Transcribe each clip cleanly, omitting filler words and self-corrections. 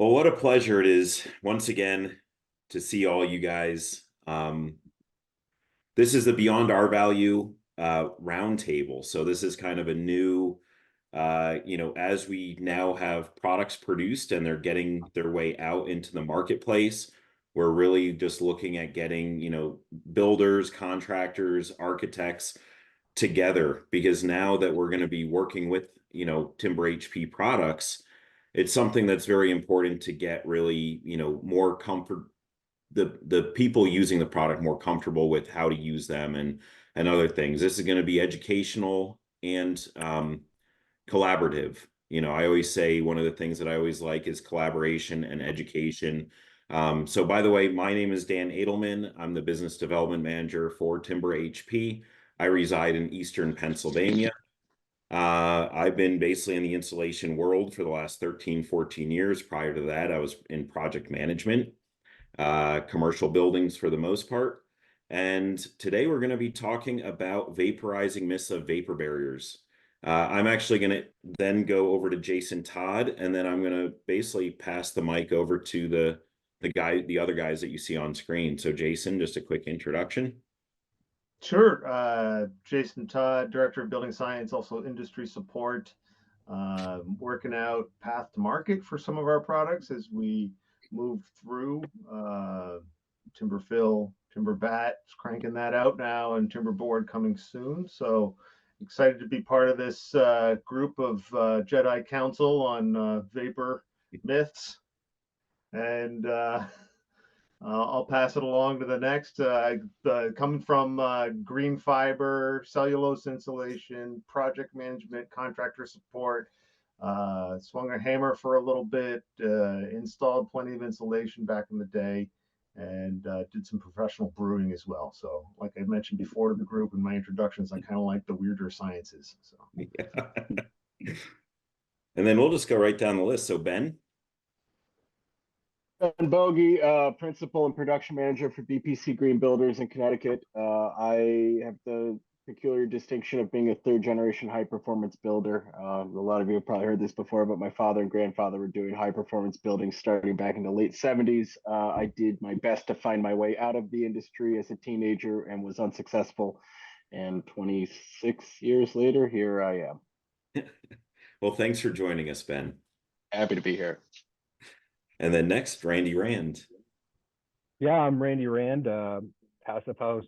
Well, what a pleasure it is once again to see all you guys. This is the Beyond Our Value Roundtable. So this is kind of a new, as we now have products produced and they're getting their way out into the marketplace, we're really just looking at getting, builders, contractors, architects together, because now that we're going to be working with, TimberHP products, it's something that's very important to get really, more comfort, the people using the product more comfortable with how to use them and other things. This is going to be educational and collaborative. I always say one of the things that I always like is collaboration and education. So by the way, my name is Dan Edelman. I'm the business development manager for TimberHP. I reside in Eastern Pennsylvania. I've been basically in the insulation world for the last 13, 14 years. Prior to that, I was in project management, commercial buildings for the most part. And today we're going to be talking about vaporizing myths of vapor barriers. I'm actually going to then go over to Jason Todd, and then I'm going to basically pass the mic over to the other guys that you see on screen. So Jason, just a quick introduction. Sure. Jason Todd, Director of Building Science, also industry support, working out path to market for some of our products as we move through timber fill, timber bat, cranking that out now, and timber board coming soon. So excited to be part of this group of Jedi Council on vapor myths. And I'll pass it along to the next. Coming from green fiber, cellulose insulation, project management, contractor support, swung a hammer for a little bit, installed plenty of insulation back in the day, and did some professional brewing as well. So like I mentioned before to the group in my introductions, I kind of like the weirder sciences. So. Yeah. And then we'll just go right down the list. So Ben? Ben Bogey, Principal and Production Manager for BPC Green Builders in Connecticut. I have the peculiar distinction of being a third-generation high-performance builder. A lot of you have probably heard this before, but my father and grandfather were doing high-performance building starting back in the late 70s. I did my best to find my way out of the industry as a teenager and was unsuccessful. And 26 years later, here I am. Well, thanks for joining us, Ben. Happy to be here. And then next, Randy Rand. Yeah, I'm Randy Rand, Passive House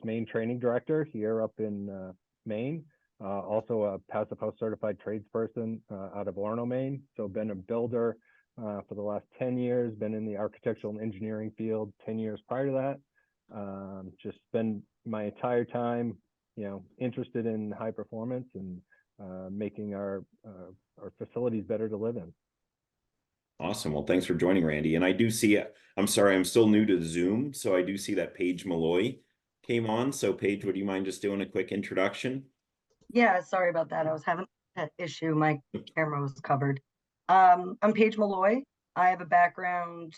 Maine Training Director here up in Maine. Also a Passive House certified tradesperson out of Orono, Maine. So been a builder for the last 10 years, been in the architectural and engineering field 10 years prior to that. Just spend my entire time, interested in high performance and making our facilities better to live in. Awesome. Well, thanks for joining, Randy. And I do see, I'm sorry, I'm still new to Zoom, so I do see that Paige Malloy came on. So Paige, would you mind just doing a quick introduction? Yeah, sorry about that. I was having that issue. My camera was covered. I'm Paige Malloy. I have a background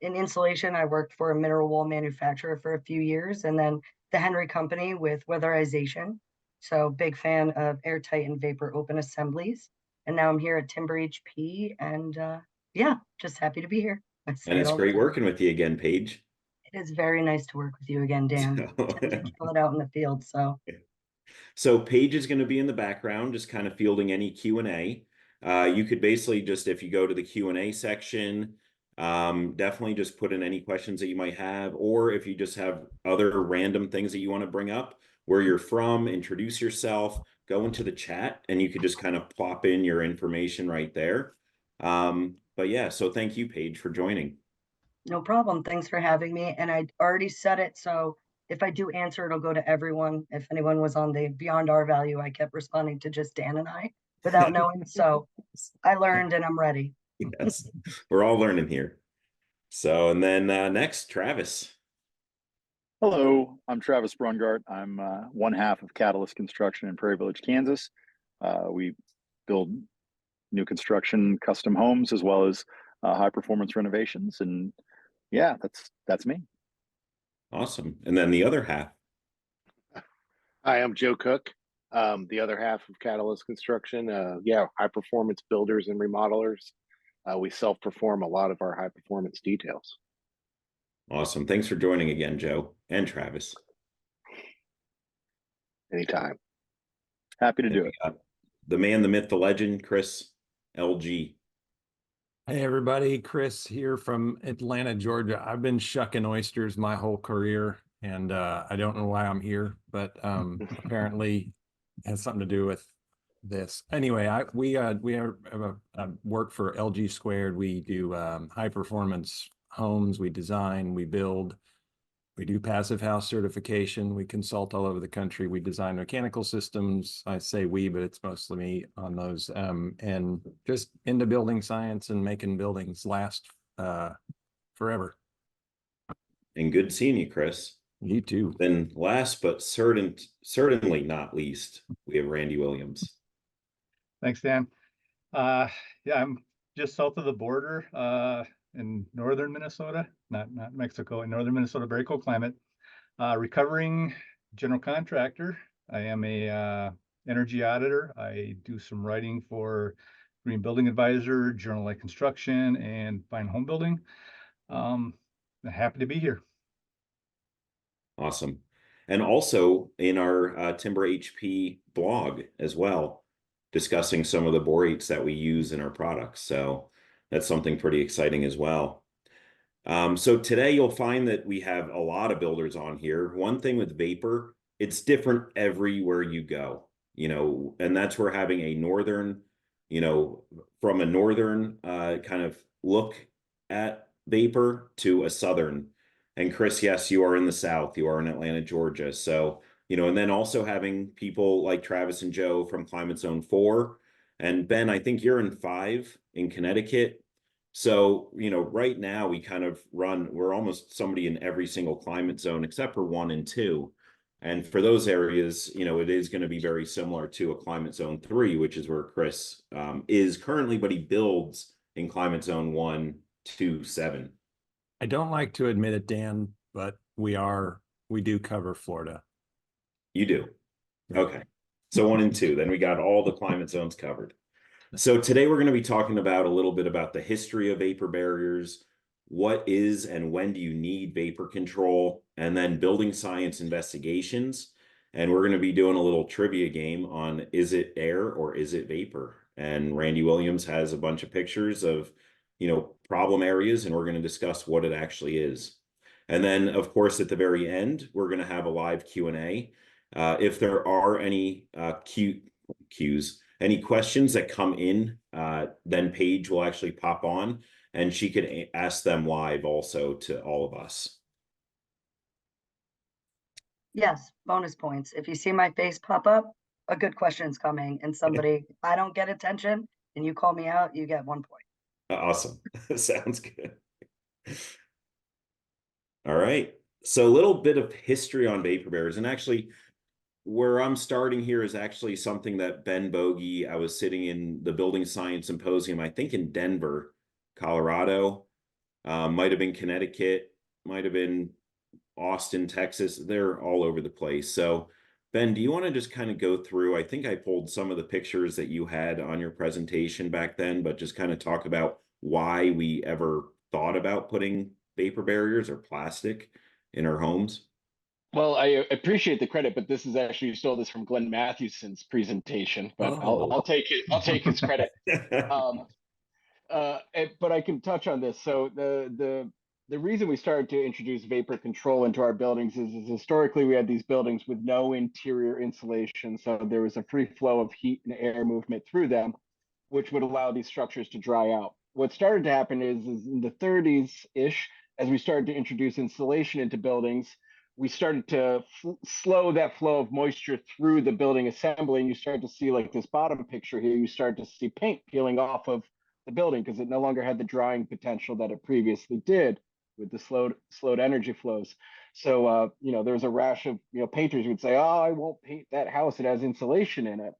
in insulation. I worked for a mineral wool manufacturer for a few years, and then the Henry Company with weatherization. So big fan of airtight and vapor open assemblies. And now I'm here at TimberHP, and yeah, just happy to be here. And it's great working with you again, Paige. It is very nice to work with you again, Dan. Kill it out in the field. So Paige is going to be in the background, just kind of fielding any Q&A. You could basically just, if you go to the Q&A section, definitely just put in any questions that you might have, or if you just have other random things that you want to bring up, where you're from, introduce yourself, go into the chat, and you could just kind of plop in your information right there. But yeah, so thank you, Paige, for joining. No problem. Thanks for having me. And I already said it, so if I do answer, it'll go to everyone. If anyone was on the Beyond Our Value, I kept responding to just Dan and I without knowing. So I learned and I'm ready. Yes, we're all learning here. So, and then next, Travis. Hello, I'm Travis Brungart. I'm one half of Catalyst Construction in Prairie Village, Kansas. We build new construction, custom homes, as well as high performance renovations. And yeah, that's me. Awesome. And then the other half. Hi, I'm Joe Cook, the other half of Catalyst Construction. Yeah, high performance builders and remodelers. we self-perform a lot of our high performance details. Awesome. Thanks for joining again, Joe and Travis. Anytime. Happy to do it. The man, the myth, the legend, Chris LG. Hey everybody, Chris here from Atlanta, Georgia. I've been shucking oysters my whole career, and I don't know why I'm here, but apparently it has something to do with this. Anyway, we have a work for LG Squared. We do high performance homes. We design, we build, we do passive house certification. We consult all over the country. We design mechanical systems. I say we, but it's mostly me on those. And just into building science and making buildings last forever. And good seeing you, Chris. You too. Then last but certainly not least, we have Randy Williams. Thanks, Dan. Yeah, I'm just south of the border in northern Minnesota, not Mexico, in northern Minnesota, very cold climate. Recovering general contractor. I am a energy auditor. I do some writing for Green Building Advisor, Journal Light Construction, and Fine Home Building. Happy to be here. Awesome. And also in our TimberHP blog as well, discussing some of the borates that we use in our products. So that's something pretty exciting as well. So today you'll find that we have a lot of builders on here. One thing with vapor, it's different everywhere you go, and that's where having a northern, from a northern kind of look at vapor to a southern. And Chris, yes, you are in the South, you are in Atlanta, Georgia. So, and then also having people like Travis and Joe from Climate Zone 4. And Ben, I think you're in 5 in Connecticut. So, right now we kind of we're almost somebody in every single climate zone except for 1 and 2. And for those areas, it is going to be very similar to a climate zone 3, which is where Chris is currently, but he builds in climate zone 1, 2, 7. I don't like to admit it, Dan, but we do cover Florida. You do. Okay. So 1 and 2, then we got all the climate zones covered. So today we're going to be talking about a little bit about the history of vapor barriers, what is and when do you need vapor control, and then building science investigations. And we're going to be doing a little trivia game on is it air or is it vapor? And Randy Williams has a bunch of pictures of, problem areas, and we're going to discuss what it actually is. And then, of course, at the very end, we're going to have a live Q&A. If there are any cues, any questions that come in, then Paige will actually pop on and she could ask them live also to all of us. Yes, bonus points. If you see my face pop up, a good question's coming, and I don't get attention, and you call me out, you get 1 point. Awesome. Sounds good. All right. So a little bit of history on vapor barriers, and actually where I'm starting here is actually something that Ben Bogey, I was sitting in the Building Science Symposium, I think in Denver, Colorado, might have been Connecticut, might have been Austin, Texas. They're all over the place. So Ben, do you want to just kind of go through, I think I pulled some of the pictures that you had on your presentation back then, but just kind of talk about why we ever thought about putting vapor barriers or plastic in our homes? Well, I appreciate the credit, but this is actually, you stole this from Glenn Matthewson's presentation, but I'll take it. I'll take his credit. But I can touch on this. So the reason we started to introduce vapor control into our buildings is historically we had these buildings with no interior insulation. So there was a free flow of heat and air movement through them, which would allow these structures to dry out. What started to happen is in the 30s-ish, as we started to introduce insulation into buildings, we started to slow that flow of moisture through the building assembly. And you start to see, like this bottom picture here, you start to see paint peeling off of the building because it no longer had the drying potential that it previously did with the slowed energy flows. So, there was a rash of, painters who would say, oh, I won't paint that house. It has insulation in it.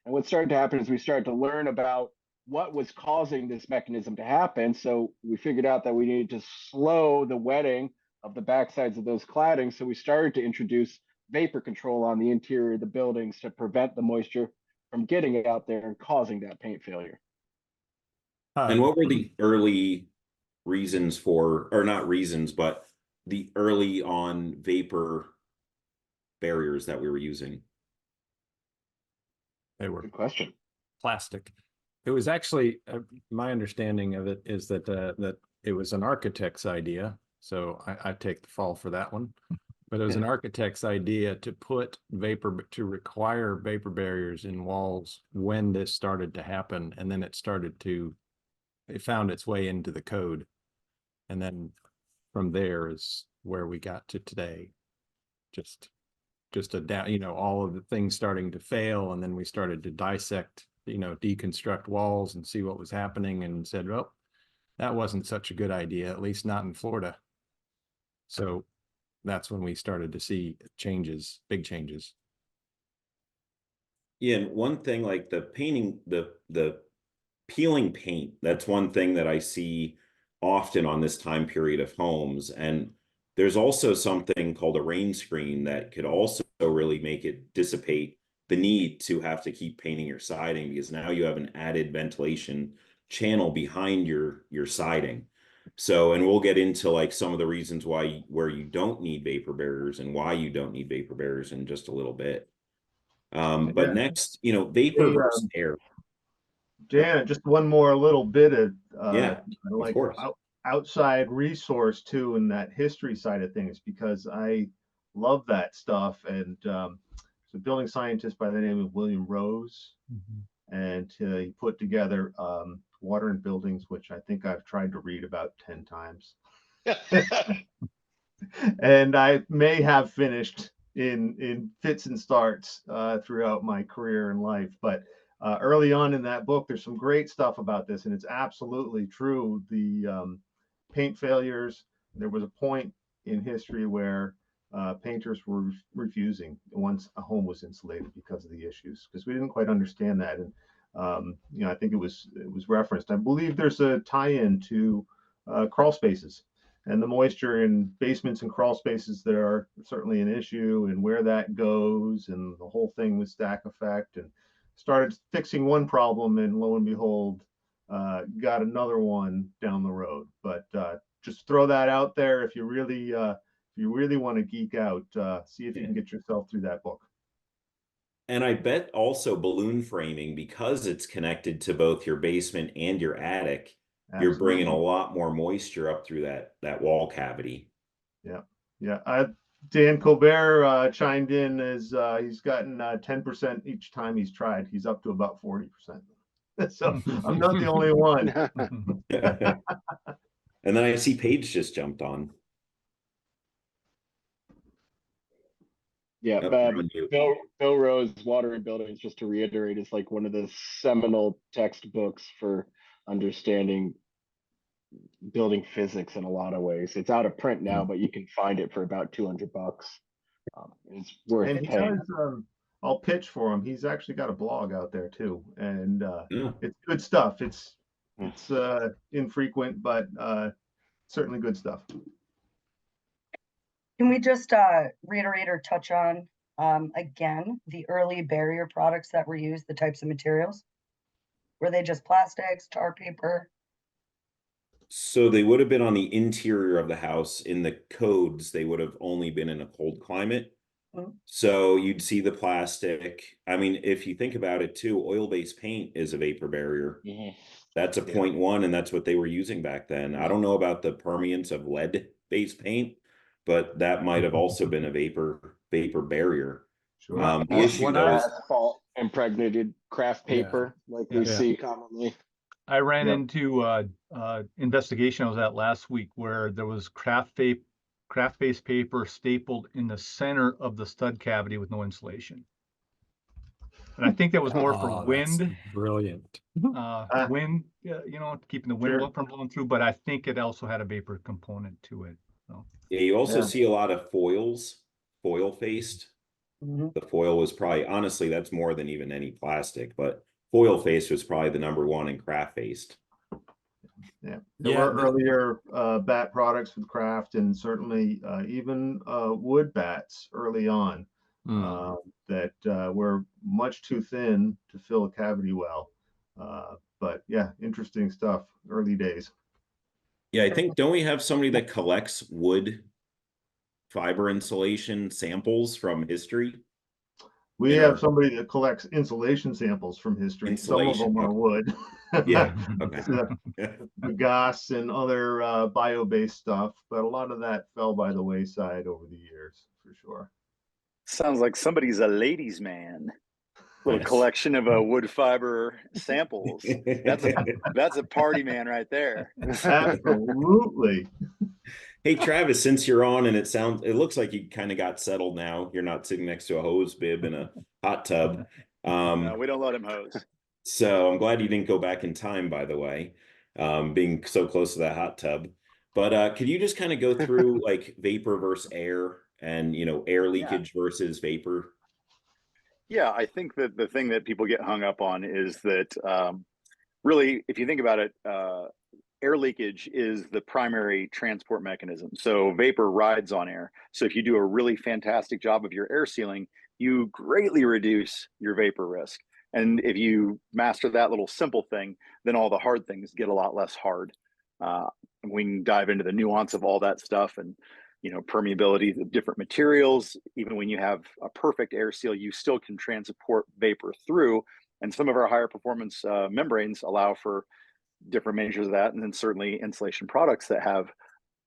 And what started to happen is we started to learn about what was causing this mechanism to happen. So we figured out that we needed to slow the wetting of the backsides of those claddings. So we started to introduce vapor control on the interior of the buildings to prevent the moisture from getting out there and causing that paint failure. And what were the early reasons for, or not reasons, but the early on vapor barriers that we were using? They were Good question. plastic. It was actually my understanding of it is that that it was an architect's idea. So I take the fall for that one. But it was an architect's idea to require vapor barriers in walls when this started to happen, and then it found its way into the code, and then from there is where we got to today. Just all of the things starting to fail, and then we started to dissect, deconstruct walls and see what was happening, and said, well, that wasn't such a good idea, at least not in Florida. So that's when we started to see changes, big changes. Yeah, and one thing like the painting, the peeling paint, that's one thing that I see often on this time period of homes. And there's also something called a rain screen that could also really make it dissipate the need to have to keep painting your siding, because now you have an added ventilation channel behind your siding. So, and we'll get into like some of the reasons where you don't need vapor barriers and why you don't need vapor barriers in just a little bit. But Yeah. next, vapor Hey, versus air. Dan, just one more little bit of Yeah, like course. outside resource too in that history side of things, because I love that stuff. And it's a building scientist by the name of William Rose, and he put together Water in Buildings, which I think I've tried to read about 10 times. And I may have finished in fits and starts throughout my career and life. But early on in that book, there's some great stuff about this, and it's absolutely true. The paint failures, there was a point in history where painters were refusing once a home was insulated because of the issues, because we didn't quite understand that. And I think it was referenced. I believe there's a tie-in to crawl spaces, and the moisture in basements and crawl spaces that are certainly an issue, and where that goes, and the whole thing with stack effect, and started fixing one problem, and lo and behold, got another one down the road. But just throw that out there. If you really want to geek out, see if you can get yourself through that book. And I bet also balloon framing, because it's connected to both your basement and your attic, you're bringing a Absolutely. lot more moisture up through that wall cavity. Yeah. Dan Colbert chimed in as he's gotten 10% each time he's tried. He's up to about 40%. So I'm not the only one. And then I see Paige just jumped on. Yeah, Oh, you're on mute. Bill Rose, Water in Buildings, just to reiterate, is like one of the seminal textbooks for understanding building physics in a lot of ways. It's out of print now, but you can find it for about $200. It's worth And he paying. does, I'll pitch for him. He's actually got a blog out there too, and Yeah. it's good stuff. It's infrequent, but certainly good stuff. Can we just reiterate or touch on again the early barrier products that were used, the types of materials? Were they just plastics, tar paper? So they would have been on the interior of the house. In the codes, they would have only been in a cold climate. So you'd see the plastic. I mean, if you think about it too, oil-based paint is a vapor barrier. That's a 0.1, and that's what they were using back then. I don't know about the permeance of lead-based paint, but that might have also been a vapor barrier. Sure. The issue though is asphalt impregnated craft paper, like we see commonly. I ran into investigation I was at last week where there was craft-based paper stapled in the center of the stud cavity with no insulation. And I think that was more for wind. Brilliant. Wind, keeping the wind from blowing through, but I think it also had a vapor component to it. So. Yeah, you also see a lot of foil-faced. The foil was probably, honestly, that's more than even any plastic, but foil-faced was probably the #1 in craft-faced. Yeah, there were earlier bat products with craft, and certainly even wood bats early on that were much too thin to fill a cavity well. But yeah, interesting stuff. Early days. Yeah, I think, don't we have somebody that collects wood fiber insulation samples from history? We In have our somebody that collects insulation samples from history. Some of insulation. them are Okay. wood. Yeah. Okay. It's, bagasse and other bio-based stuff, but a lot of that fell by the wayside over the years, for sure. Sounds like somebody's a ladies' man. Little Yes. collection of wood fiber samples. That's a party man right there. Absolutely. Hey Travis, since you're on and it looks like you kind of got settled now. You're not sitting next to a hose bib in a hot tub. No, we don't let him hose. So I'm glad you didn't go back in time, by the way, being so close to that hot tub. But could you just kind of go through like vapor versus air and, air Yeah. leakage versus vapor? Yeah, I think that the thing that people get hung up on is that really, if you think about it, air leakage is the primary transport mechanism. So vapor rides on air. So if you do a really fantastic job of your air sealing, you greatly reduce your vapor risk. And if you master that little simple thing, then all the hard things get a lot less hard. We can dive into the nuance of all that stuff and permeability of different materials. Even when you have a perfect air seal, you still can transport vapor through. And some of our higher performance membranes allow for different measures of that. And then certainly insulation products that have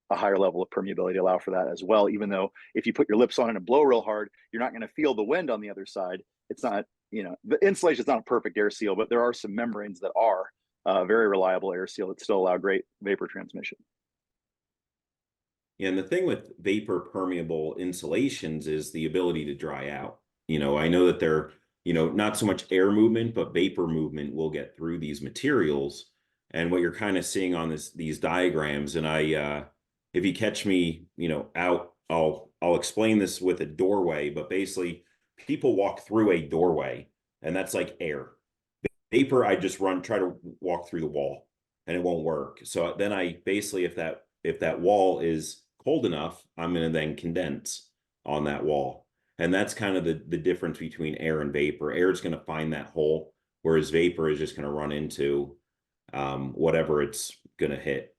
a higher level of permeability allow for that as well. Even though if you put your lips on it and blow real hard, you're not going to feel the wind on the other side. It's not, the insulation is not a perfect air seal, but there are some membranes that are very reliable air seal that still allow great vapor transmission. And the thing with vapor permeable insulations is the ability to dry out. I know that they're, not so much air movement, but vapor movement will get through these materials. And what you're kind of seeing on these diagrams, and if you catch me, out, I'll explain this with a doorway, but basically people walk through a doorway and that's like air. Vapor, I just try to walk through the wall and it won't work. So then I basically, if that wall is cold enough, I'm going to then condense on that wall. And that's kind of the difference between air and vapor. Air is going to find that hole, whereas vapor is just going to run into whatever it's going to hit.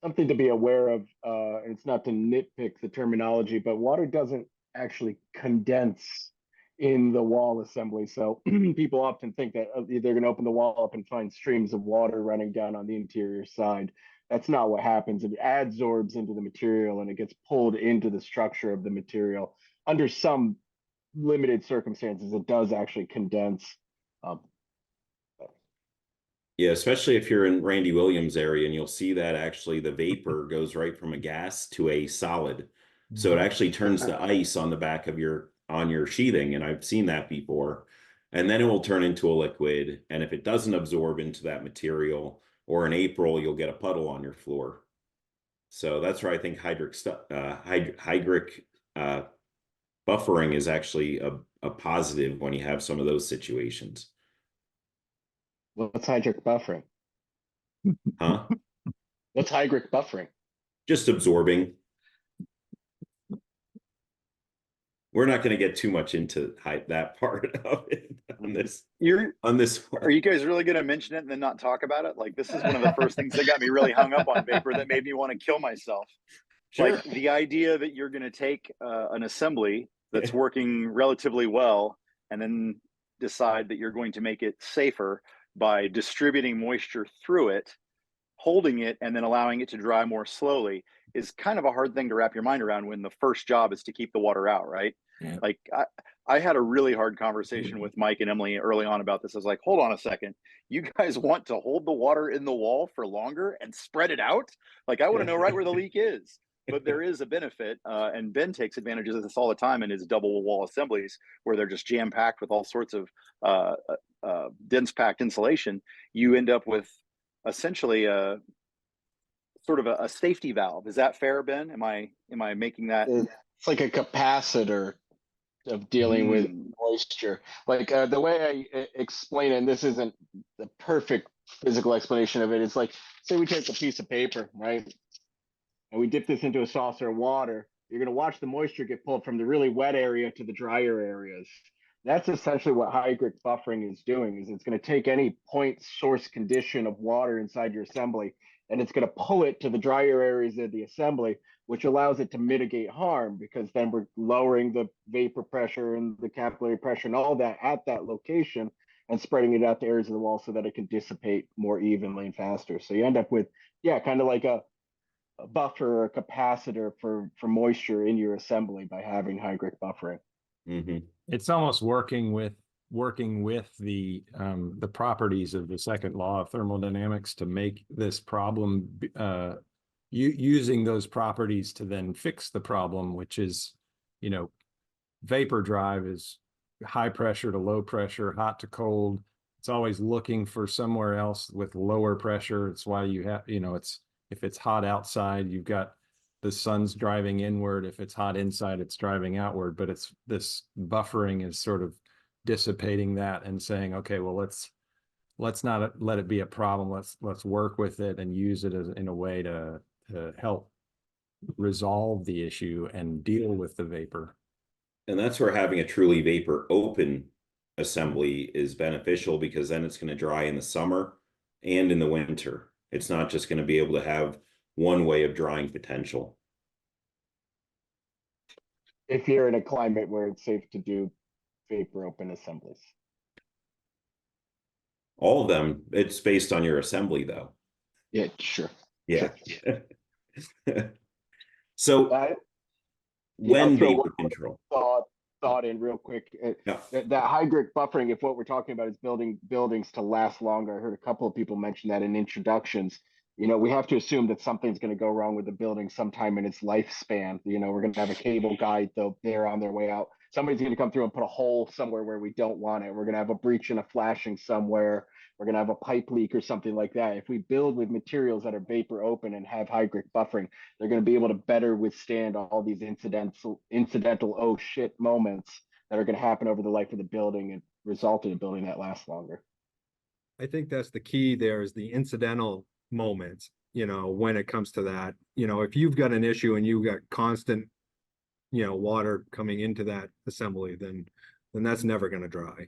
Something to be aware of, and it's not to nitpick the terminology, but water doesn't actually condense in the wall assembly. So people often think that they're going to open the wall up and find streams of water running down on the interior side. That's not what happens. It adsorbs into the material and it gets pulled into the structure of the material. Under some limited circumstances, it does actually condense. Yeah, especially if you're in Randy Williams area, and you'll see that actually the vapor goes right from a gas to a solid. So it actually turns to ice on the back of your sheathing, and I've seen that before. And then it will turn into a liquid, and if it doesn't absorb into that material, or in April, you'll get a puddle on your floor. So that's where I think hydric buffering is actually a positive when you have some of those situations. What's hydric buffering? Huh? What's hydric buffering? Just absorbing. We're not going to get too much into that part of it on this. Are you guys really going to mention it and then not talk about it? Like, this is one of the first things that got me really hung up on vapor that made me want to kill myself. Sure. Like the idea that you're going to take an assembly that's working relatively well and then decide that you're going to make it safer by distributing moisture through it, holding it, and then allowing it to dry more slowly is kind of a hard thing to wrap your mind around when the first job is to keep the water out, right? Yeah. Like I had a really hard conversation with Mike and Emily early on about this. I was like, hold on a second. You guys want to hold the water in the wall for longer and spread it out? Like, I want to know right where the leak is. But there is a benefit, and Ben takes advantage of this all the time in his double wall assemblies where they're just jam-packed with all sorts of dense packed insulation. You end up with essentially a sort of a safety valve. Is that fair, Ben? Am I making that? It's like a capacitor of dealing with moisture. Like the way I explain it, and this isn't the perfect physical explanation of it, it's like, say we take a piece of paper, right? And we dip this into a saucer of water. You're going to watch the moisture get pulled from the really wet area to the drier areas. That's essentially what hygric buffering is doing, is it's going to take any point source condition of water inside your assembly, and it's going to pull it to the drier areas of the assembly, which allows it to mitigate harm, because then we're lowering the vapor pressure and the capillary pressure and all that at that location and spreading it out to areas of the wall so that it can dissipate more evenly and faster. So you end up with, yeah, kind of like a buffer or a capacitor for moisture in your assembly by having hygric buffering. Mm-hmm. It's almost working with the properties of the second law of thermodynamics to make this problem using those properties to then fix the problem, which is, vapor drive is high pressure to low pressure, hot to cold. It's always looking for somewhere else with lower pressure. It's why you have, if it's hot outside, you've got the sun's driving inward. If it's hot inside, it's driving outward. But it's this buffering is sort of dissipating that and saying, okay, well, let's not let it be a problem. Let's work with it and use it in a way to help resolve the issue and deal with the vapor. And that's where having a truly vapor open assembly is beneficial, because then it's going to dry in the summer and in the winter. It's not just going to be able to have one way of drying potential. If you're in a climate where it's safe to do vapor open assemblies. All of them, it's based on your assembly though. Yeah, sure. Yeah. Sure. So when vapor control. Thought in real quick. Yeah. That hygric buffering, if what we're talking about is building buildings to last longer, I heard a couple of people mention that in introductions. We have to assume that something's going to go wrong with the building sometime in its lifespan. We're going to have a cable guy, though they're on their way out. Somebody's going to come through and put a hole somewhere where we don't want it. We're going to have a breach and a flashing somewhere. We're going to have a pipe leak or something like that. If we build with materials that are vapor open and have hygric buffering, they're going to be able to better withstand all these incidental oh shit moments that are going to happen over the life of the building and result in a building that lasts longer. I think that's the key there, is the incidental moments, when it comes to that. If you've got an issue and you've got constant, water coming into that assembly, then that's never going to dry,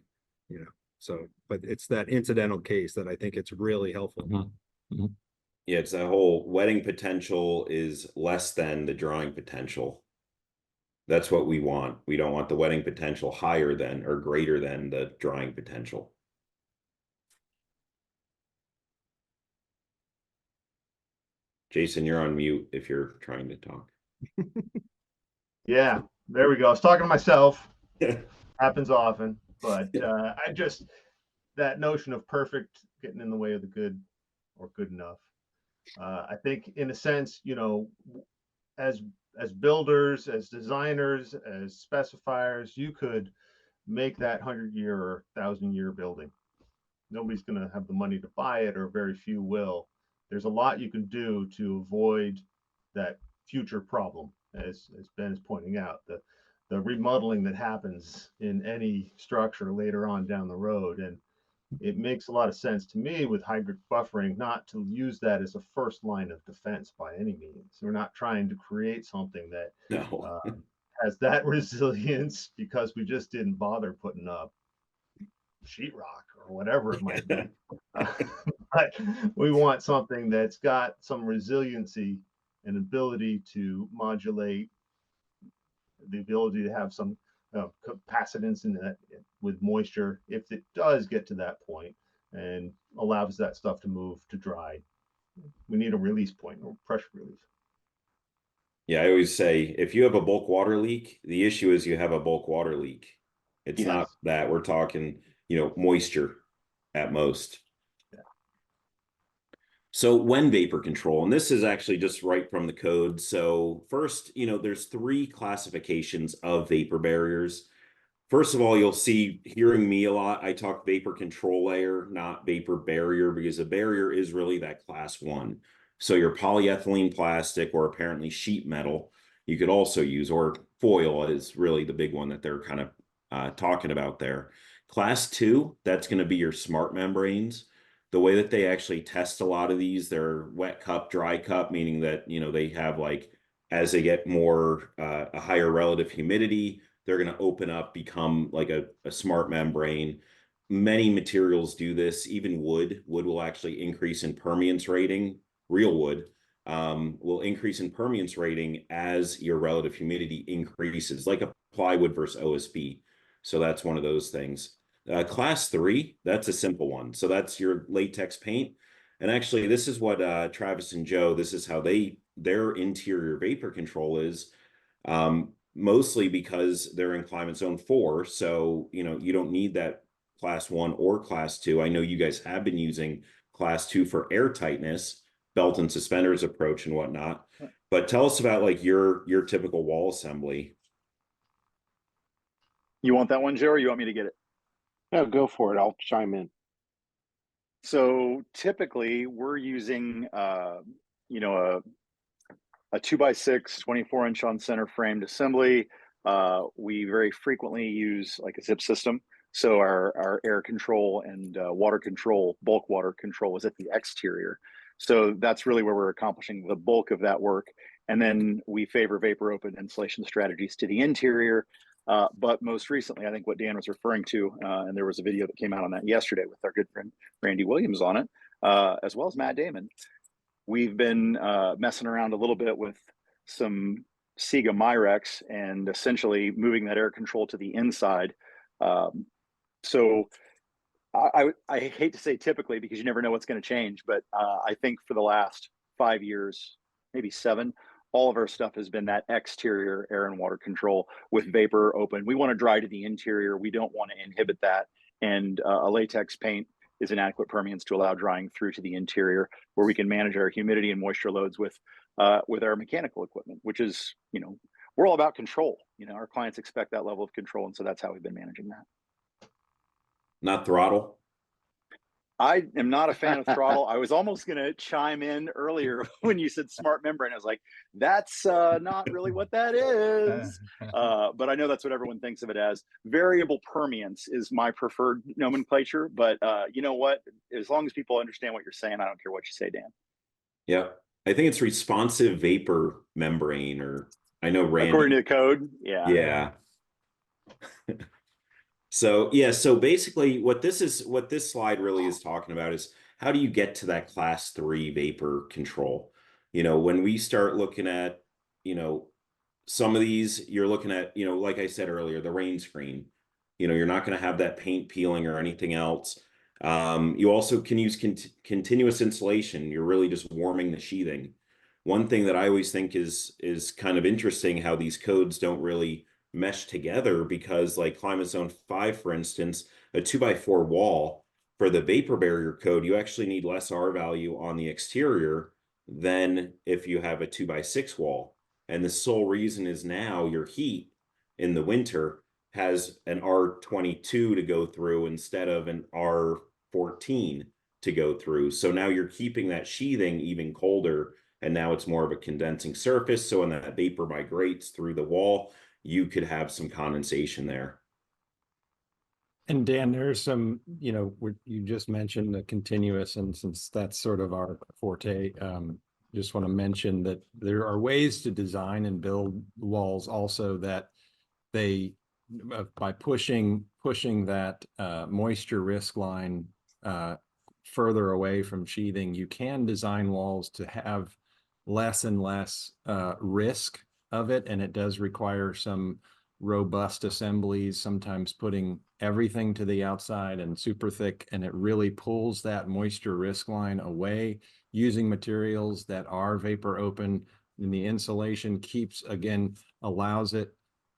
So, but it's that incidental case that I think it's really helpful. Mm-hmm. Mm-hmm. Yeah, it's that whole wetting potential is less than the drying potential. That's what we want. We don't want the wetting potential higher than or greater than the drying potential. Jason, you're on mute if you're trying to talk. Yeah, there we go. I was talking to myself. Happens often, but that notion of perfect getting in the way of the good or good enough. I think in a sense, as builders, as designers, as specifiers, you could make that 100-year or 1,000-year building. Nobody's going to have the money to buy it, or very few will. There's a lot you can do to avoid that future problem, as Ben is pointing out. The remodeling that happens in any structure later on down the road. And it makes a lot of sense to me with hygric buffering not to use that as a first line of defense by any means. We're not trying to create something that has that resilience because we just didn't bother putting up sheetrock or whatever it might be. But we want something that's got some resiliency and ability to modulate, the ability to have some capacitance in that with moisture if it does get to that point, and allows that stuff to move to dry. We need a release point or pressure relief. Yeah, I always say if you have a bulk water leak, the issue is you have a bulk water leak. It's not that we're talking, moisture at most. Yeah. So when vapor control, and this is actually just right from the code. So first, there's 3 classifications of vapor barriers. First of all, you'll see hearing me a lot, I talk vapor control layer, not vapor barrier, because a barrier is really that class 1. So your polyethylene plastic or apparently sheet metal, you could also use, or foil is really the big one that they're kind of talking about there. Class 2, that's going to be your smart membranes. The way that they actually test a lot of these, they're wet cup, dry cup, meaning that, they have, like, as they get more, a higher relative humidity, they're going to open up, become like a smart membrane. Many materials do this, even wood. Wood will actually increase in permeance rating. Real wood will increase in permeance rating as your relative humidity increases, like a plywood versus OSB. So that's one of those things. Class 3, that's a simple one. So that's your latex paint. And actually, this is what Travis and Joe, this is how their interior vapor control is. Mostly because they're in climate zone 4. So, you don't need that class 1 or class 2. I know you guys have been using class 2 for air tightness, belt and suspenders approach and whatnot. But tell us about like your typical wall assembly. You want that one, Joe, or you want me to get it? No, go for it. I'll chime in. So typically we're using, you know, a 2x6, 24-inch on center framed assembly. We very frequently use like a zip system. So our air control and water control, bulk water control is at the exterior. So that's really where we're accomplishing the bulk of that work. And then we favor vapor open insulation strategies to the interior. But most recently, I think what Dan was referring to, and there was a video that came out on that yesterday with our good friend Randy Williams on it, as well as Matt Damon. We've been messing around a little bit with some Sega Myrex and essentially moving that air control to the inside. So I hate to say typically because you never know what's going to change, but I think for the last 5 years, maybe 7, all of our stuff has been that exterior air and water control with vapor open. We want to dry to the interior. We don't want to inhibit that. And a latex paint is an adequate permeance to allow drying through to the interior, where we can manage our humidity and moisture loads with our mechanical equipment, which is, we're all about control. Our clients expect that level of control. And so that's how we've been managing that. Not throttle. I am not a fan of throttle. I was almost going to chime in earlier when you said smart membrane. I was like, that's not really what that is. But I know that's what everyone thinks of it as. Variable permeance is my preferred nomenclature. But you know what? As long as people understand what you're saying, I don't care what you say, Dan. Yeah. I think it's responsive vapor membrane, or I know Randy. According to the code. Yeah. Yeah. So basically what this slide really is talking about is how do you get to that class 3 vapor control? When we start looking at, some of these, you're looking at, like I said earlier, the rain screen, you're not going to have that paint peeling or anything else. You also can use continuous insulation. You're really just warming the sheathing. One thing that I always think is kind of interesting how these codes don't really mesh together, because like climate zone 5, for instance, a 2x4 wall for the vapor barrier code, you actually need less R value on the exterior than if you have a 2x6 wall. And the sole reason is now your heat in the winter has an R22 to go through instead of an R14 to go through. So now you're keeping that sheathing even colder, and now it's more of a condensing surface. So when that vapor migrates through the wall, you could have some condensation there. And Dan, there's some, you just mentioned the continuous, and since that's sort of our forte, just want to mention that there are ways to design and build walls also that they, by pushing that moisture risk line further away from sheathing, you can design walls to have less and less risk of it, and it does require some robust assemblies, sometimes putting everything to the outside and super thick, and it really pulls that moisture risk line away, using materials that are vapor open, and the insulation allows it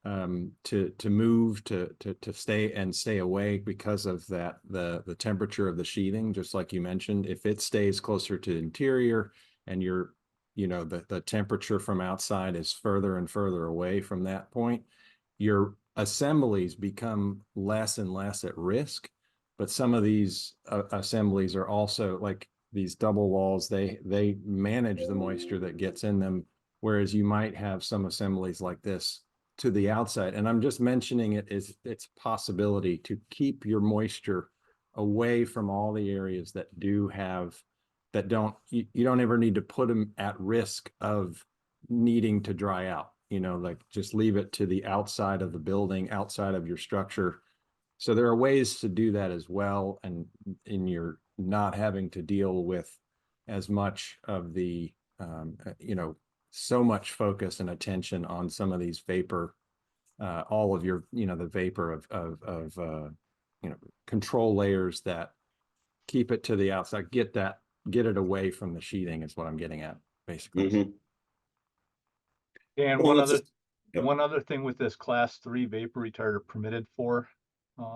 to move, to stay away because of that, the temperature of the sheathing. Just like you mentioned, if it stays closer to the interior and the temperature from outside is further and further away from that point, your assemblies become less and less at risk. But some of these assemblies are also, like these double walls, they manage the moisture that gets in them, whereas you might have some assemblies like this to the outside. And I'm just mentioning it's a possibility to keep your moisture away from all the areas that you don't ever need to put them at risk of needing to dry out. you know, like just leave it to the outside of the building, outside of your structure. So there are ways to do that as well. And you're not having to deal with as much of the, you know, so much focus and attention on some of these vapor, all of your, you know, the vapor of you know, control layers that keep it to the outside, get it away from the sheathing is what I'm getting at, basically. Mhm. And Well, yep. one other thing with this class 3 vapor retarder permitted for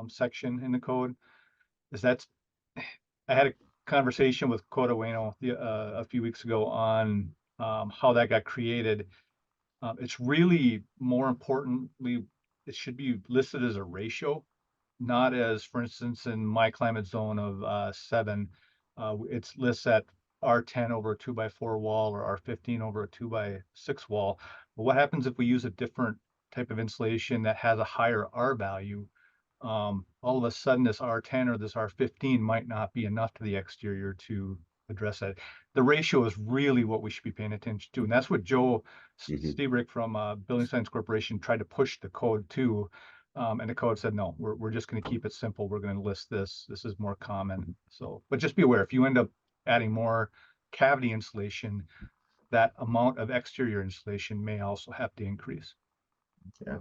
section in the code is I had a conversation with Coda Ueno a few weeks ago on how that got created. It's really more importantly, it should be listed as a ratio, not as, for instance, in my climate zone of 7, it's lists at R10 over a 2x4 wall or R15 over a 2x6 wall. But what happens if we use a different type of insulation that has a higher R value? All of a sudden this R10 or this R15 might not be enough to the exterior to address that. The ratio is really what we should be paying attention to. And that's what Joe Stebrick from Building Science Corporation tried to push the code to. And the code said, no, we're just going to keep it simple. We're going to list this. This is more common. So, but just be aware, if you end up adding more cavity insulation, that amount of exterior insulation may also have to increase. Yeah.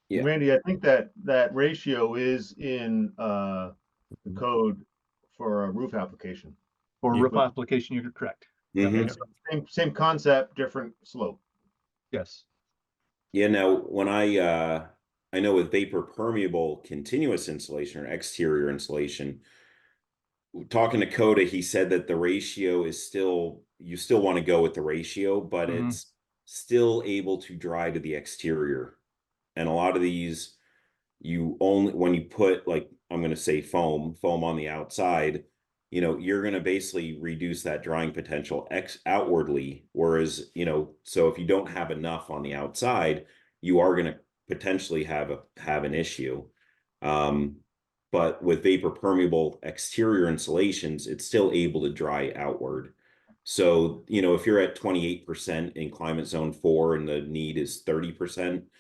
Yeah. Randy, I think that ratio is in the code for a roof application. For Yeah. roof application, you're correct. Mhm. It's same concept, different slope. Yes. Yeah, now when I know with vapor permeable continuous insulation or exterior insulation, talking to Coda, he said that the ratio is still, you still want to go with the ratio, but Mhm. it's still able to dry to the exterior. And a lot of these, you only, when you put, like, I'm going to say foam on the outside, you know, you're going to basically reduce that drying potential outwardly. Whereas, you know, so if you don't have enough on the outside, you are going to potentially have an issue. But with vapor permeable exterior insulations, it's still able to dry outward. So, you know, if you're at 28% in climate zone 4 and the need is 30%,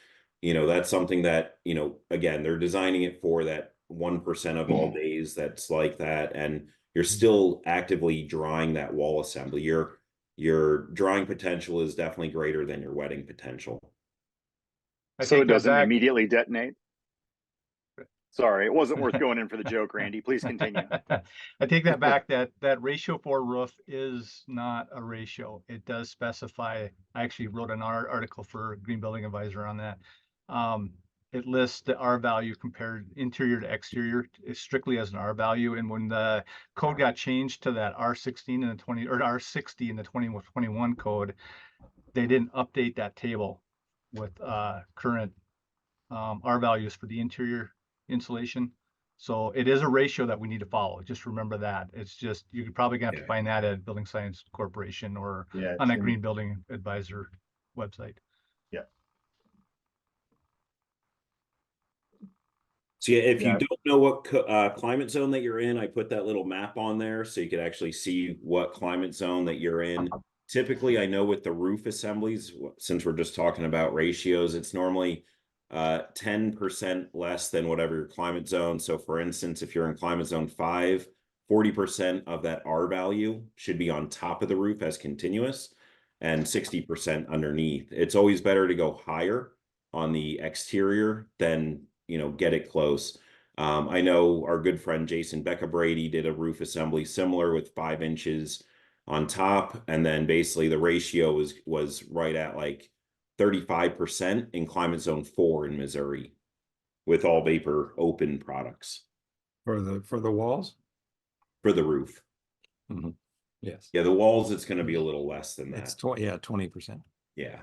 you know, that's something that, you know, again, they're designing it for that 1% of all days that's like that. And you're still actively drying that wall assembly. Your drying potential is definitely greater than your wetting potential. So it doesn't immediately detonate. Sorry, it wasn't worth going in for the joke, Randy. Please continue. I take that back. That ratio for roof is not a ratio. It does specify. I actually wrote an article for Green Building Advisor on that. It lists the R value compared interior to exterior strictly as an R value. And when the code got changed to that R16 and the 20 or R60 in the 2021 code, they didn't update that table with current R values for the interior insulation. So it is a ratio that we need to follow. Just remember that. It's just, you're probably gonna have to find that at Building Science Corporation or on that Green Building Advisor website. Yeah. So yeah, if you don't know what climate zone that you're in, I put that little map on there so you could actually see what climate zone that you're in. Typically, I know with the roof assemblies, since we're just talking about ratios, it's normally 10% less than whatever your climate zone. So for instance, if you're in climate zone 5, 40% of that R value should be on top of the roof as continuous and 60% underneath. It's always better to go higher on the exterior than, you know, get it close. I know our good friend Jason Becca Brady did a roof assembly similar with 5 inches on top, and then basically the ratio was right at like 35% in climate zone 4 in Missouri with all vapor open products For the walls? for the roof. Mm-hmm. Yes. Yeah, the walls, it's going to be a little less than that. It's 20%. Yeah.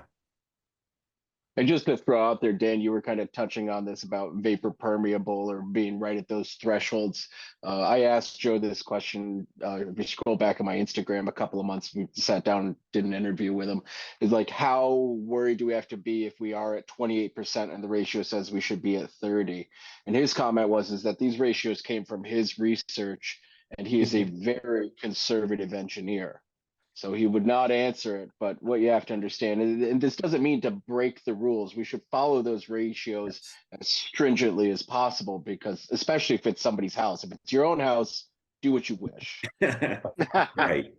And just to throw out there, Dan, you were kind of touching on this about vapor permeable or being right at those thresholds. I asked Joe this question. If you scroll back on my Instagram a couple of months, we sat down and did an interview with him. It's like, how worried do we have to be if we are at 28% and the ratio says we should be at 30? And his comment was that these ratios came from his research, and he is a very conservative engineer. So he would not answer it. But what you have to understand, and this doesn't mean to break the rules. We should follow those ratios as stringently as possible, because especially if it's somebody's house. If it's your own house, do what you wish. Right.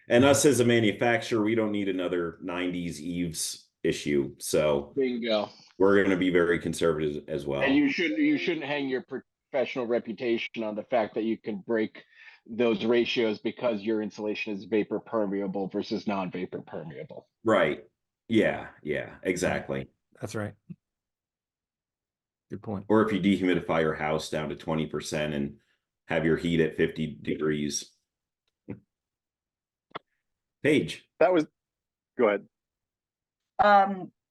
And us as a manufacturer, we don't need another 90s Eaves issue. So Bingo. we're going to be very conservative as well. And you shouldn't hang your professional reputation on the fact that you can break those ratios because your insulation is vapor permeable versus non-vapor permeable. Right. Yeah. Yeah, exactly. That's right. Good point. Or if you dehumidify your house down to 20% and have your heat at 50 degrees. Paige. That was, go ahead.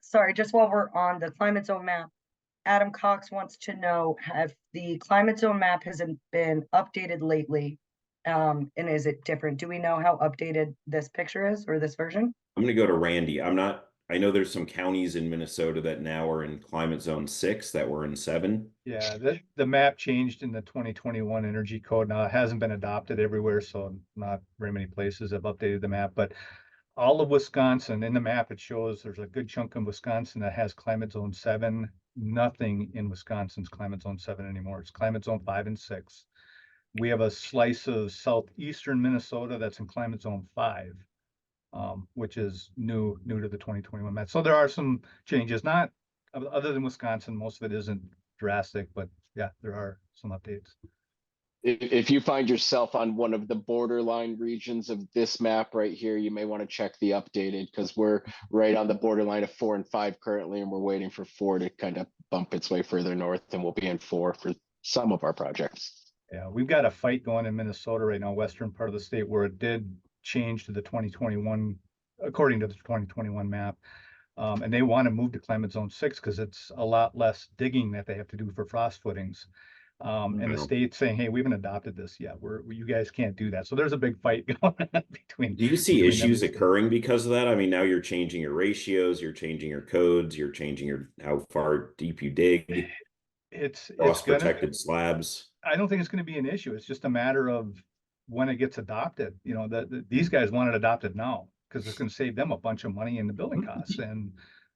Sorry, just while we're on the climate zone map, Adam Cox wants to know if the climate zone map hasn't been updated lately. And is it different? Do we know how updated this picture is, or this version? I'm going to go to Randy. I know there's some counties in Minnesota that now are in climate zone 6 that were in 7. Yeah, the map changed in the 2021 energy code. Now, it hasn't been adopted everywhere, so not very many places have updated the map, but all of Wisconsin, in the map, it shows there's a good chunk of Wisconsin that has climate zone 7. Nothing in Wisconsin's climate zone 7 anymore. It's climate zone 5 and 6. We have a slice of southeastern Minnesota that's in climate zone 5, which is new to the 2021 map. So there are some changes, not other than Wisconsin. Most of it isn't drastic, but yeah, there are some updates. If you find yourself on one of the borderline regions of this map right here, you may want to check the updated, because we're right on the borderline of 4 and 5 currently, and we're waiting for 4 to kind of bump its way further north, and we'll be in 4 for some of our projects. Yeah, we've got a fight going in Minnesota right now, western part of the state, where it did change to the 2021, according to the 2021 map. And they want to move to climate zone 6 because it's a lot less digging that they have to do for frost footings. And the state's saying, hey, we haven't adopted this yet. You guys can't do that. So there's a big fight going on between. Do you see issues them. occurring because of that? I mean, now you're changing your ratios, you're changing your codes, you're changing how far deep you dig. It's Frost-protected slabs. I don't think it's going to be an issue. It's just a matter of when it gets adopted. You know, these guys want it adopted now because it's going to save them a bunch of money in the building costs. And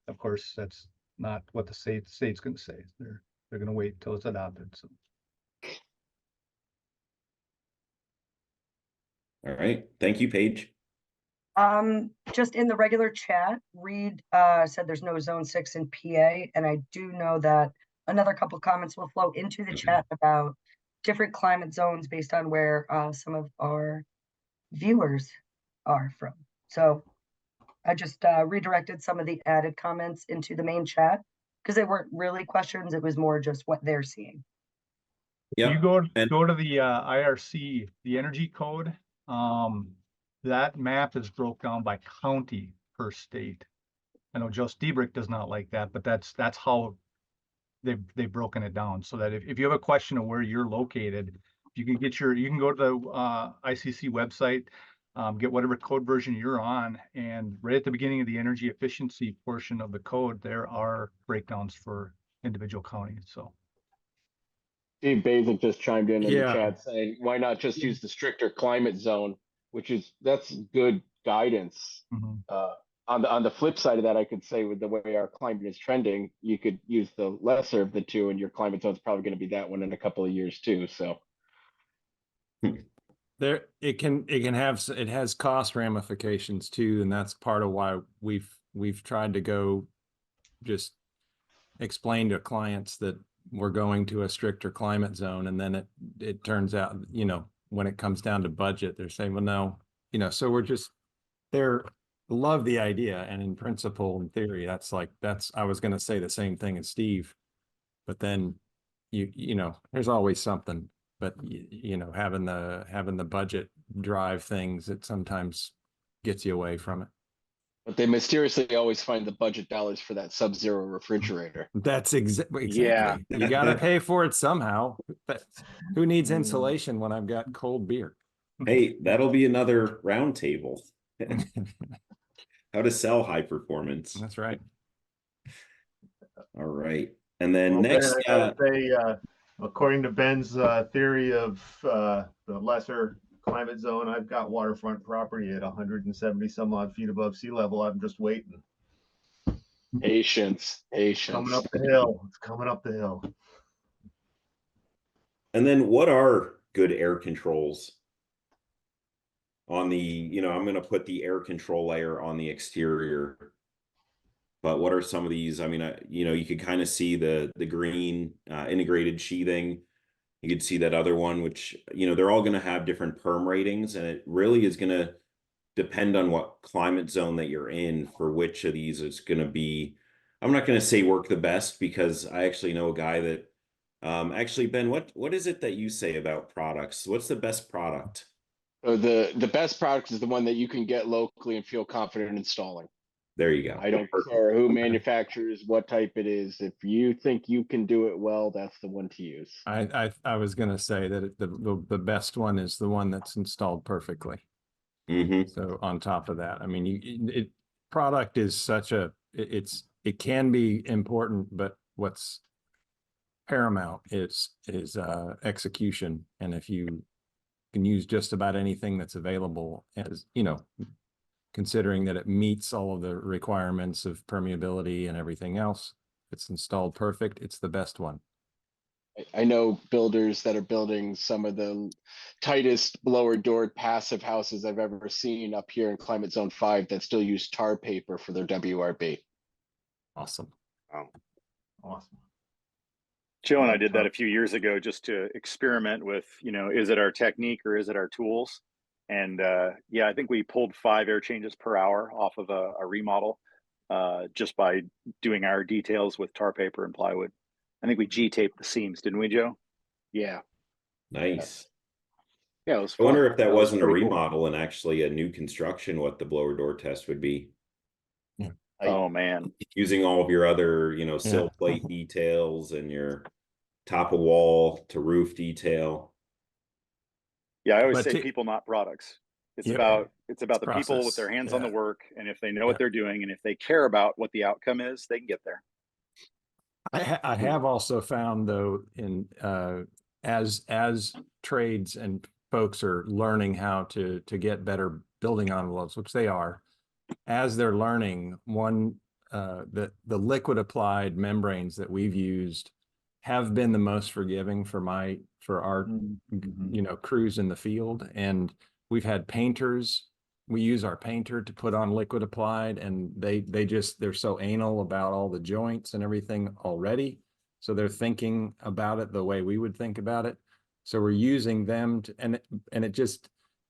of course, that's not what the state's going to say. They're going to wait until it's adopted. So. All right. Thank you, Paige. Just in the regular chat, Reed said there's no zone 6 in PA. And I do know that another couple comments will flow into the chat about different climate zones based on where some of our viewers are from. So I just redirected some of the added comments into the main chat because they weren't really questions. It was more just what they're seeing. Yeah. You go to the IRC, the energy code. That map is broke down by county per state. I know Joe Stiebrick does not like that, but that's how they've broken it down, so that if you have a question of where you're located, you can go to the ICC website, get whatever code version you're on, and right at the beginning of the energy efficiency portion of the code, there are breakdowns for individual counties. So Steve Basic just chimed in the chat saying, why not just use the stricter climate zone, that's good guidance. Mm-hmm. On the flip side of that, I could say with the way our climate is trending, you could use the lesser of the two, and your climate zone is probably going to be that one in a couple of years too. So it has cost ramifications too, and that's part of why we've tried to go just explain to clients that we're going to a stricter climate zone, and then it turns out, you know, when it comes down to budget, they're saying, well, no, you know, so they're love the idea, and in principle, in theory, I was going to say the same thing as Steve, but then you know, there's always something, but you know, having the budget drive things, it sometimes gets you away from it. But they mysteriously always find the budget dollars for that Sub-Zero refrigerator. That's exactly. You got to pay for it somehow. But who needs insulation when I've got cold beer? Hey, that'll be another roundtable. How to sell high performance. That's right. All right. And then next, Ben, according to Ben's theory of the lesser climate zone. I've got waterfront property at 170 some odd feet above sea level. I'm just waiting. Patience, Coming patience. up the hill. It's coming up the hill. And then what are good air controls on the, I'm going to put the air control layer on the exterior, but what are some of these? I mean, you could kind of see the green integrated sheathing. You could see that other one, which, they're all going to have different perm ratings, and it really is going to depend on what climate zone that you're in for which of these is going to be. I'm not going to say work the best, because I actually know a guy that actually, Ben, what is it that you say about products? What's the best product? So the best product is the one that you can get locally and feel confident installing. There you go. I don't care who manufactures, what type it is. If you think you can do it well, that's the one to use. I was gonna say that the best one is the one that's installed perfectly. Mm-hmm. So on top of that, I mean, product is such it can be important, but what's paramount is execution. And if you can use just about anything that's available, as considering that it meets all of the requirements of permeability and everything else, it's installed perfect, it's the best one. I know builders that are building some of the tightest blower doored passive houses I've ever seen up here in Climate Zone 5 that still use tar paper for their WRB. Awesome. Awesome. Joe and I did that a few years ago just to experiment with, is it our technique or is it our tools? And I think we pulled 5 air changes per hour off of a remodel just by doing our details with tar paper and plywood. I think we G-taped the seams, didn't we, Joe? Yeah. Nice. Yeah, it was I fun. wonder if that was wasn't a pretty cool. remodel and actually a new construction, what the blower door test would be. Oh man. Using all of your other, sill plate details and your top of wall to roof detail. Yeah, I always say people, not products. It's about the process. people with their hands on the work, and if they know what they're doing and if they care about what the outcome is, they can get there. I have also found, though, in as trades and folks are learning how to get better building envelopes, which they are, as they're learning, the liquid applied membranes that we've used have been the most forgiving for our crews in the field. And we've had painters. We use our painter to put on liquid applied, and they're so anal about all the joints and everything already. So they're thinking about it the way we would think about it. So we're using them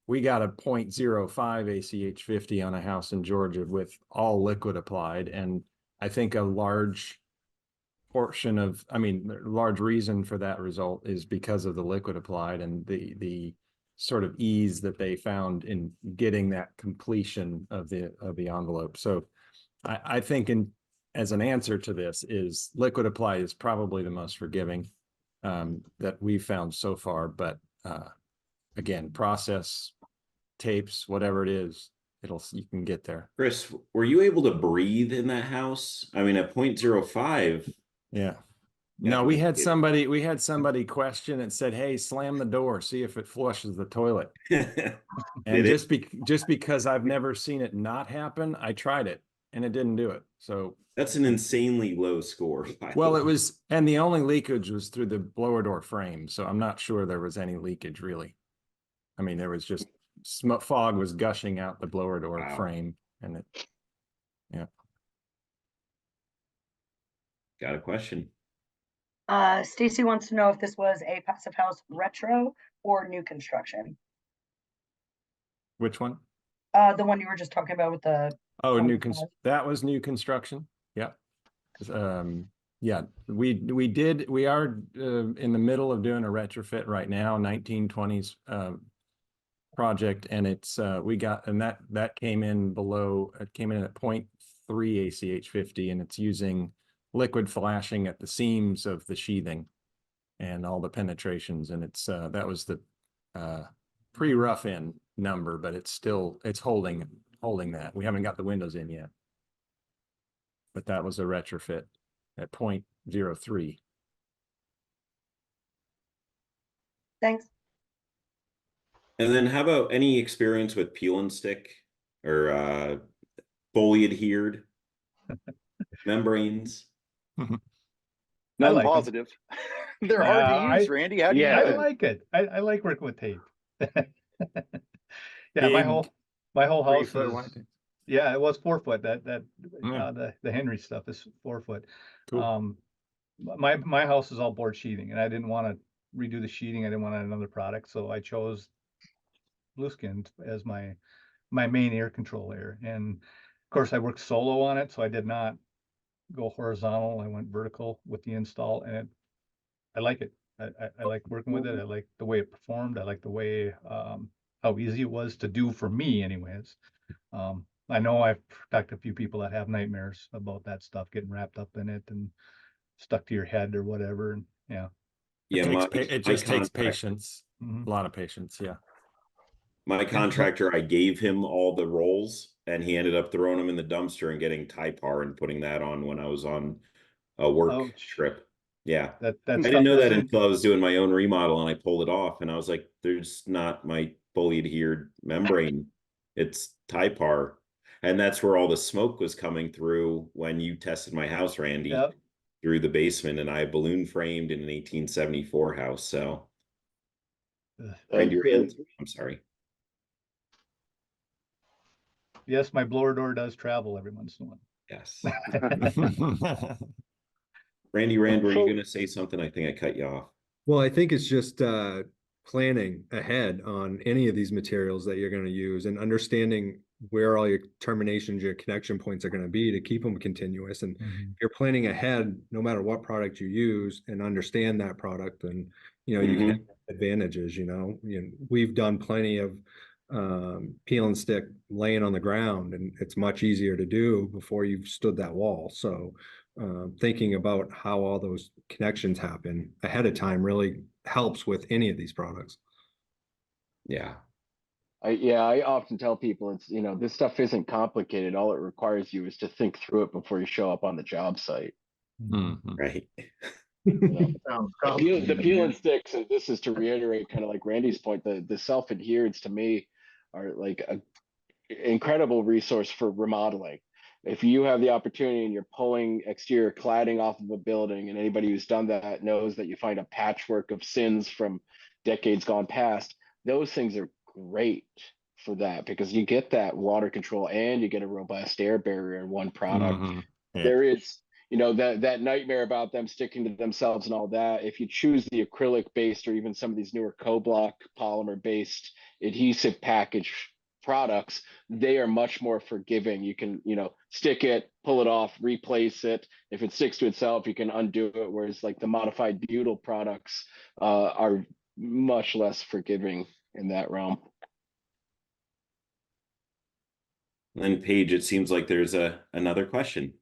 we got a 0.05 ACH 50 on a house in Georgia with all liquid applied. And I think a large large reason for that result is because of the liquid applied and the sort of ease that they found in getting that completion of the envelope. So I think as an answer to this is liquid applied is probably the most forgiving that we've found so far. But again, process, tapes, whatever it is, you can get there. Chris, were you able to breathe in that house? I mean, at 0.05. Yeah. No, we had somebody question and said, "Hey, slam the door, see if it flushes the toilet." And just because I've never seen it not happen, I tried it and it didn't do it. So that's an insanely low score. Well, and the only leakage was through the blower door frame. So I'm not sure there was any leakage really. I mean, there was just fog was gushing out the blower door frame, and Got a question. Stacy wants to know if this was a passive house retro or new construction. Which one? The one you were just talking about with the. That was new construction. Yeah. Yeah, we are in the middle of doing a retrofit right now, 1920s project, and it's that came in at 0.3 ACH 50, and it's using liquid flashing at the seams of the sheathing and all the penetrations, and it's that was the pre-rough in number, but it's holding that. We haven't got the windows in yet, but that was a retrofit at 0.03. Thanks. And then how about any experience with peel and stick or fully adhered membranes? None like 'em. positive. They're hard to use, Randy. How do you Yeah. I do it? like it. I like working with tape. Yeah, Big my whole house 3-foot is, wide. yeah, it was 4 foot. Yeah. The Henry stuff is 4 foot. Cool. My house is all board sheeting, and I didn't want to redo the sheeting. I didn't want another product, so I chose Blueskin as my main air control layer. And of course, I worked solo on it, so I did not go horizontal. I went vertical with the install, and I like it. I like working with it. I like the way it performed. I like the way how easy it was to do for me, anyways. I know I've talked to a few people that have nightmares about that stuff getting wrapped up in it and stuck to your head or whatever. And yeah. Yeah, It just takes contract- patience, Mhm. a lot of patience. Yeah. My contractor, I gave him all the rolls and he ended up throwing them in the dumpster and getting Typar and putting that on when I was on a work Ouch. trip. Yeah. That I stuff didn't know that isn't- until I was doing my own remodel and I pulled it off and I was like, there's not my fully adhered membrane. It's Typar. And that's where all the smoke was coming through when you tested my house, Randy, Yep. through the basement. And I balloon framed in an 1874 house. So Randy, I'm sorry. Yes, my blower door does travel every once in a while. Yes. Rand, were you going to say something? I think I cut you off. Well, I think it's just planning ahead on any of these materials that you're going to use and understanding where all your terminations, your connection points are going to be to keep them continuous. And if you're planning ahead, no matter what product you use, and understand that product, and you can have advantages. We've done plenty of peel and stick laying on the ground, and it's much easier to do before you've stood that wall. So thinking about how all those connections happen ahead of time really helps with any of these products. Yeah. I often tell people it's, this stuff isn't complicated. All it requires you is to think through it before you show up on the job site. Mhm. Right. Sounds The peel and sticks, and this is to reiterate kind of like Randy's point, the self-adherence to me are like an incredible resource for remodeling. If you have the opportunity and you're pulling exterior cladding off of a building, and anybody who's done that knows that you find a patchwork of sins from decades gone past, those things are great for that because you get that water control and you get a robust air barrier in one product. Yeah. There is, that nightmare about them sticking to themselves and all that. If you choose the acrylic based or even some of these newer co-block polymer based adhesive package products, they are much more forgiving. You can, stick it, pull it off, replace it. If it sticks to itself, you can undo it. Whereas like the modified butyl products are much less forgiving in that realm. And Paige, it seems like there's another question.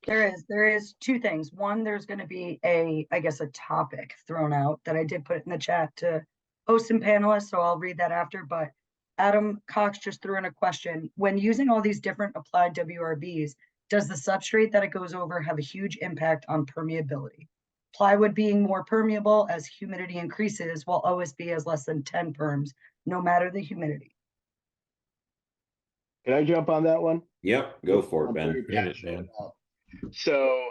There is two things. One, there's going to be a topic thrown out that I did put in the chat to host and panelists, so I'll read that after. But Adam Cox just threw in a question. When using all these different applied WRBs, does the substrate that it goes over have a huge impact on permeability? Plywood being more permeable as humidity increases, while OSB has less than 10 perms, no matter the humidity. Can I jump on that one? Yep, go for it, Ben. Hit it, Ben. So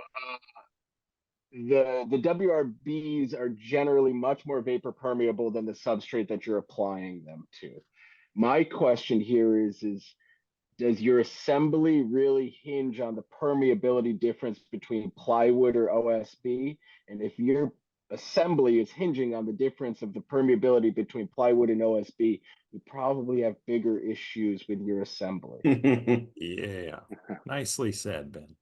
the WRBs are generally much more vapor permeable than the substrate that you're applying them to. My question here is does your assembly really hinge on the permeability difference between plywood or OSB? And if your assembly is hinging on the difference of the permeability between plywood and OSB, you probably have bigger issues with your assembly. Yeah. Nicely said, Ben.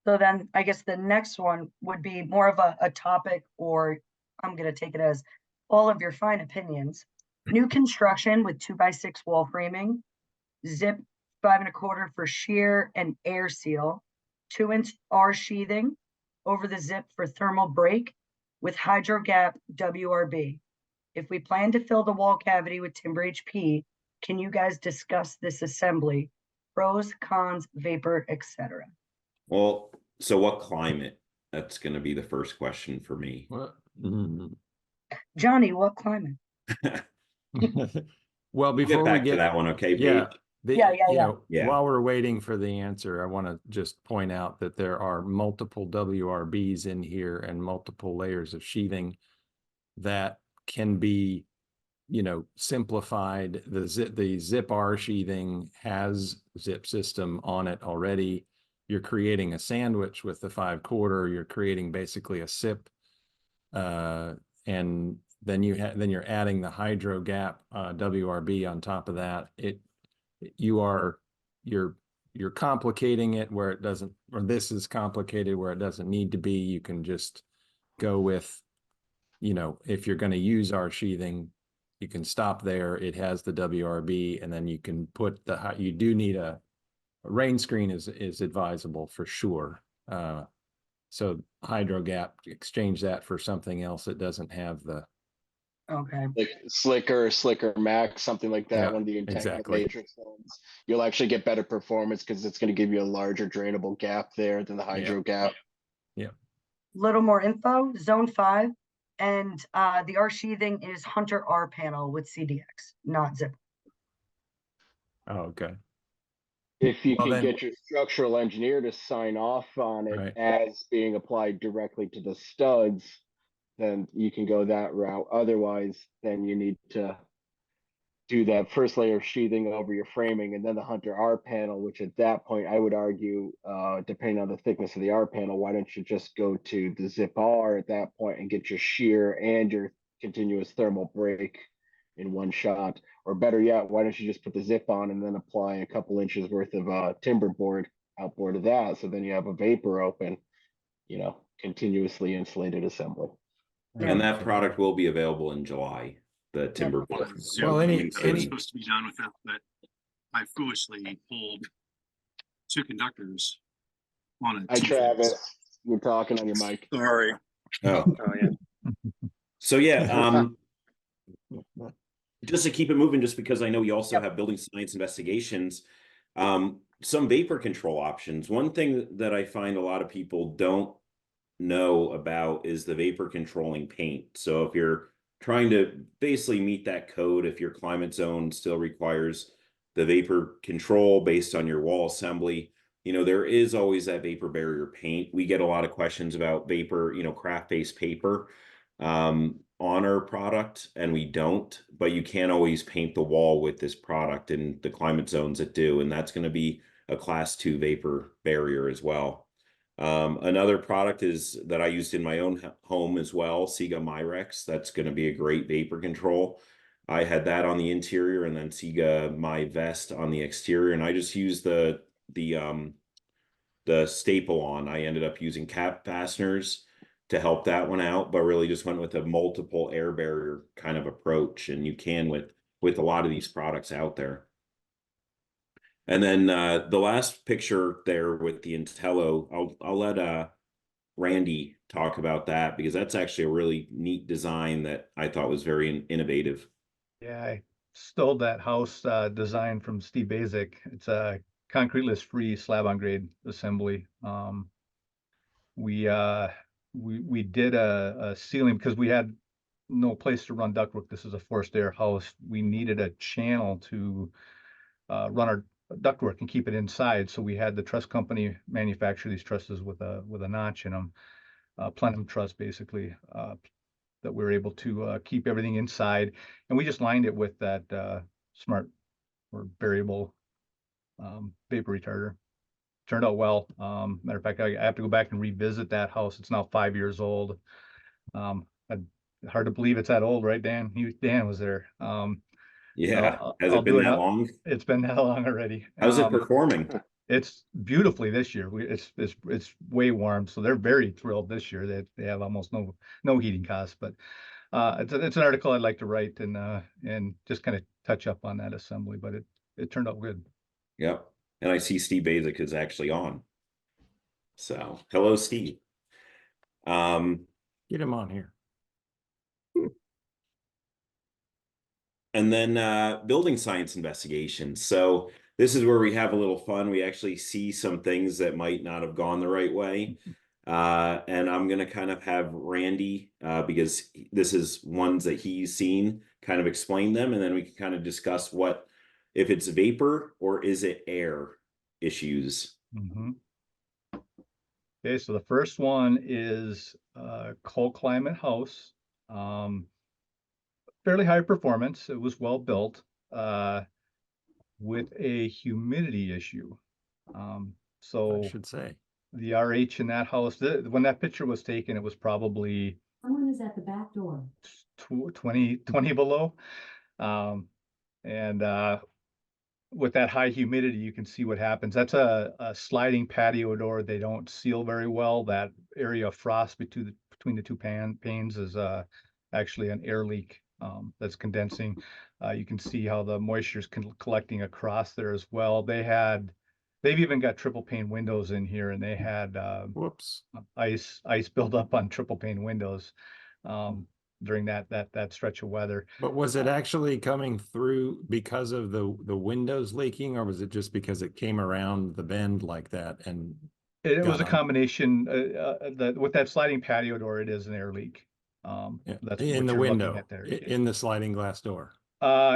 So then I guess the next one would be more of a topic, or I'm going to take it as all of your fine opinions. New construction with 2x6 wall framing, zip 5 1/4 for shear and air seal, 2-inch R sheathing over the zip for thermal break with hydro gap WRB. If we plan to fill the wall cavity with TimberHP, can you guys discuss this assembly? Pros, cons, vapor, etc. Well, so what climate? That's going to be the first question for me. Well, Mhm. Johnny, what climate? Well, We'll before get we back to get, that one, okay, yeah, Pete? Yeah. while we're waiting for the answer, I want to just point out that there are multiple WRBs in here and multiple layers of sheathing that can be, simplified. The zip R sheathing has zip system on it already. You're creating a sandwich with the 5/4. You're creating basically a sip, and then you're adding the hydro gap WRB on top of that. You're complicating it where it doesn't, or this is complicated where it doesn't need to be. You can just go with, if you're going to use our sheathing, you can stop there. It has the WRB, and then you can put you do need a rain screen is advisable for sure. So hydro gap, exchange that for something else that doesn't have the, Okay. Like Slicker Max, something like that, Yeah, one of the entanglement exactly. matrix ones. You'll actually get better performance because it's going to give you a larger drainable gap there than the hydro gap. Little more info, zone 5. And the R sheathing is Hunter R panel with CDX, not zip. Oh, okay. If you Well, can then- get your structural engineer to sign off on it Right. as being applied directly to the studs, then you can go that route. Otherwise, then you need to do that first layer of sheathing over your framing and then the Hunter R panel, which at that point I would argue, depending on the thickness of the R panel, why don't you just go to the Zip R at that point and get your shear and your continuous thermal break in one shot? Or better yet, why don't you just put the Zip on and then apply a couple inches worth of timber board outboard of that, so then you have a vapor open, continuously insulated assembly. And that product will be available in July, the timber board. Well, any- supposed to be done with it, but I foolishly pulled 2 conductors on a Hi, 2 Travis. You're talking on your mic. Sorry. Oh, Oh yeah. so yeah, just to keep it moving, just because I know you also have building science investigations, some vapor control options. One thing that I find a lot of people don't know about is the vapor controlling paint. So if you're trying to basically meet that code, if your climate zone still requires the vapor control based on your wall assembly, there is always that vapor barrier paint. We get a lot of questions about vapor, craft-based paper on our product, and we don't, but you can't always paint the wall with this product in the climate zones that do, and that's going to be a class 2 vapor barrier as well. Another product is that I used in my own home as well, Siga Myrex. That's going to be a great vapor control. I had that on the interior, and then Siga My Vest on the exterior, and I just used the staple on. I ended up using cap fasteners to help that one out, but really just went with a multiple air barrier kind of approach, and you can with a lot of these products out there. And then the last picture there with the Intello, I'll let Randy talk about that, because that's actually a really neat design that I thought was very innovative. Yeah, I stole that house design from Steve Basic. It's a concreteless free slab on grade assembly. We did a ceiling because we had no place to run ductwork. This is a forced air house. We needed a channel to run our ductwork and keep it inside. So we had the truss company manufacture these trusses with a notch in them, plenum truss basically, that we were able to keep everything inside. And we just lined it with that smart or variable vapor retarder. Turned out well. Matter of fact, I have to go back and revisit that house. It's now 5 years old. Hard to believe it's that old, right, Dan? Dan was there. Yeah, has it been that long? It's been that long already. How's it performing? It's beautifully this year. It's way warm, so they're very thrilled this year that they have almost no heating costs. But it's an article I'd like to write and just kind of touch up on that assembly. But it turned out good. Yep. And I see Steve Basic is actually on. So hello, Steve. Get him on here. And then building science investigations. So this is where we have a little fun. We actually see some things that might not have gone the right way. And I'm gonna kind of have Randy, because this is ones that he's seen, kind of explain them, and then we can kind of discuss what, if it's vapor or is it air issues. Mhm. Okay, so the first one is cold climate house. Fairly high performance. It was well built with a humidity issue. I So should say. the RH in that house, when that picture was taken, it was probably Someone is at the back door. 20 below. And with that high humidity, you can see what happens. That's a sliding patio door. They don't seal very well. That area of frost between the two panes is actually an air leak that's condensing. You can see how the moisture is collecting across there as well. They've even got triple pane windows in here, and they had Whoops. ice build up on triple pane windows during that stretch of weather. But was it actually coming through because of the windows leaking, or was it just because it came around the bend like that? And It was a got on? combination, with that sliding patio door, it is an air leak. Yeah, That's in what the you're looking window, at there. in the sliding glass door.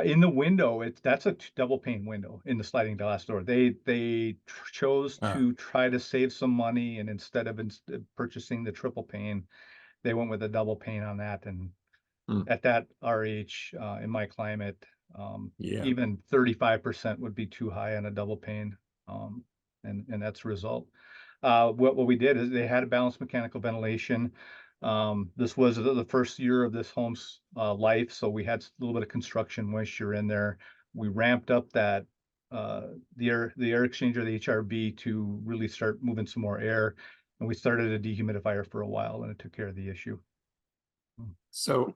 In the window, that's a double pane window in the sliding glass door. They chose to try to save some money, and instead of purchasing the triple pane, they went with a double pane on that. And at that RH, in my climate, Yeah. even 35% would be too high on a double pane. And that's the result. What we did is they had a balanced mechanical ventilation. This was the first year of this home's life, so we had a little bit of construction moisture in there. We ramped up that the air exchanger, the HRB, to really start moving some more air, and we started a dehumidifier for a while, and it took care of the issue. So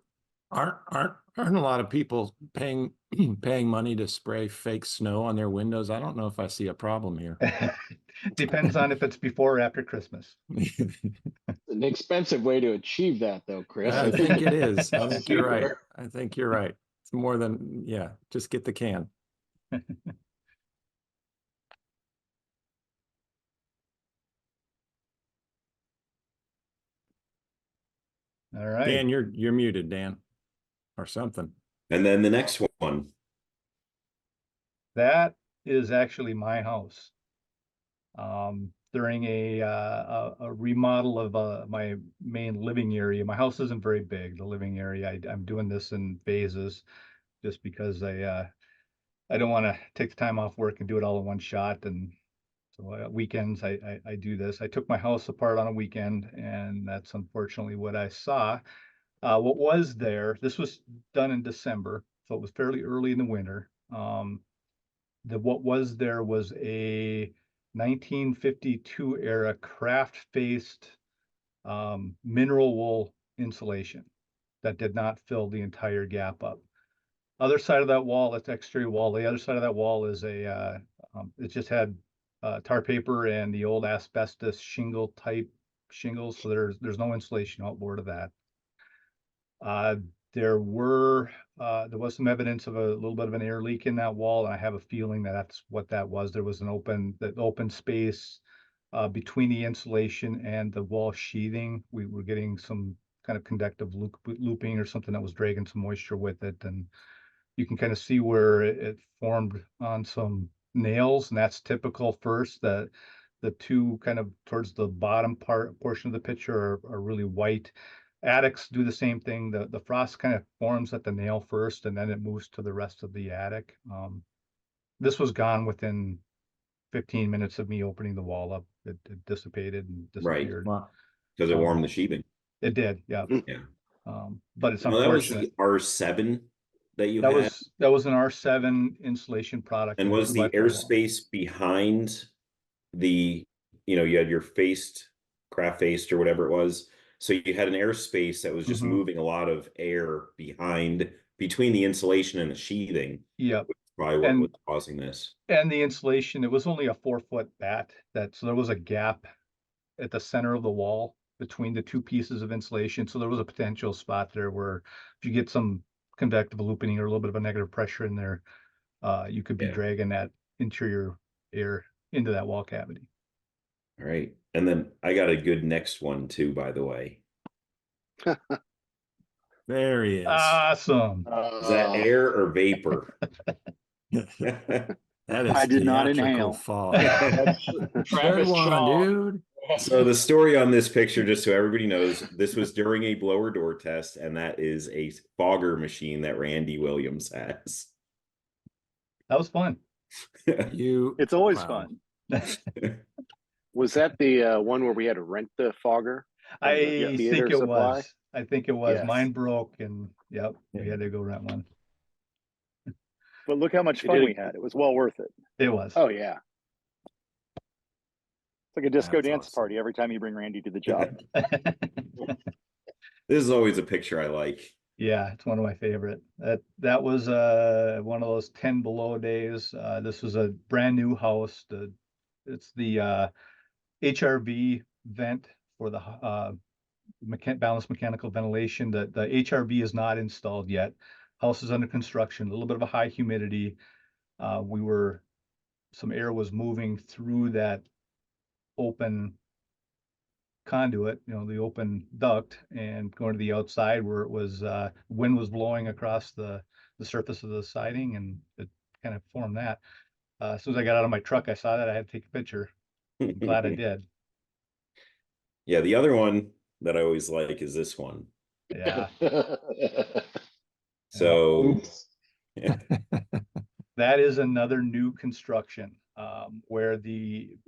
aren't a lot of people paying money to spray fake snow on their windows? I don't know if I see a problem here. Depends on if it's before or after Christmas. An expensive way to achieve that, though, Chris. I think it is. I think you're right. I think you're right. It's more than, yeah, just get the can. All right. Dan, you're muted, Dan, or something. And then the next one. That is actually my house. During a remodel of my main living area. My house isn't very big, the living area. I'm doing this in phases just because I don't want to take the time off work and do it all in one shot. And so weekends I do this. I took my house apart on a weekend, and that's unfortunately what I saw. What was there, this was done in December, so it was fairly early in the winter. What was there was a 1952 era craft faced mineral wool insulation that did not fill the entire gap up. Other side of that wall, that's exterior wall. The other side of that wall is it just had tar paper and the old asbestos shingle type shingles. So there's no insulation outboard of that. There was some evidence of a little bit of an air leak in that wall, and I have a feeling that that's what that was. There was an open space between the insulation and the wall sheathing. We were getting some kind of conductive looping or something that was dragging some moisture with it, and you can kind of see where it formed on some nails, and that's typical. First, that the two kind of towards the bottom portion of the picture are really white. Attics do the same thing. The frost kind of forms at the nail first, and then it moves to the rest of the attic. This was gone within 15 minutes of me opening the wall up. It dissipated and disappeared. Wow. Because it warmed the sheathing. It did, yeah. Yeah. But it's No, that was unfortunate. the R7 that you That had. was an R7 insulation product. And in a was the 2x4 wall. airspace behind the, you had your craft faced or whatever it was. So you had an airspace that was just moving a lot of air between the insulation and the sheathing. Yep. Which is probably what was causing this. And the insulation, it was only a 4-foot bat, so there was a gap at the center of the wall between the two pieces of insulation. So there was a potential spot there where if you get some convective looping or a little bit of a negative pressure in there, you could be dragging that interior air into that wall cavity. All right. And then I got a good next one too, by the way. There he is. Awesome. Is that air or vapor? That is I did not theatrical inhale. fog. That's Good Travis one, Shaw. dude. So the story on this picture, just so everybody knows, this was during a blower door test, and that is a fogger machine that Randy Williams has. That was fun. You. It's always wow. fun. Was that the one where we had to rent the fogger? I the think theater it supply? was. I think it was. Yes. Mine broke, and yep, we had to go rent one. But look how much You fun did we had. It was well worth it. It was. Oh yeah. It's like a disco That's dance awesome. party every time you bring Randy to the job. This is always a picture I like. Yeah, it's one of my favorite. That was one of those 10 below days. This was a brand new house. It's the HRV vent for the balanced mechanical ventilation. The HRV is not installed yet. House is under construction. A little bit of a high humidity. Some air was moving through that open conduit, the open duct, and going to the outside where it was wind was blowing across the surface of the siding, and it kind of formed that. As soon as I got out of my truck, I saw that. I had to take a picture. I'm glad I did. Yeah, the other one that I always like is this one. Yeah. So Oops. yeah. That is another new construction where the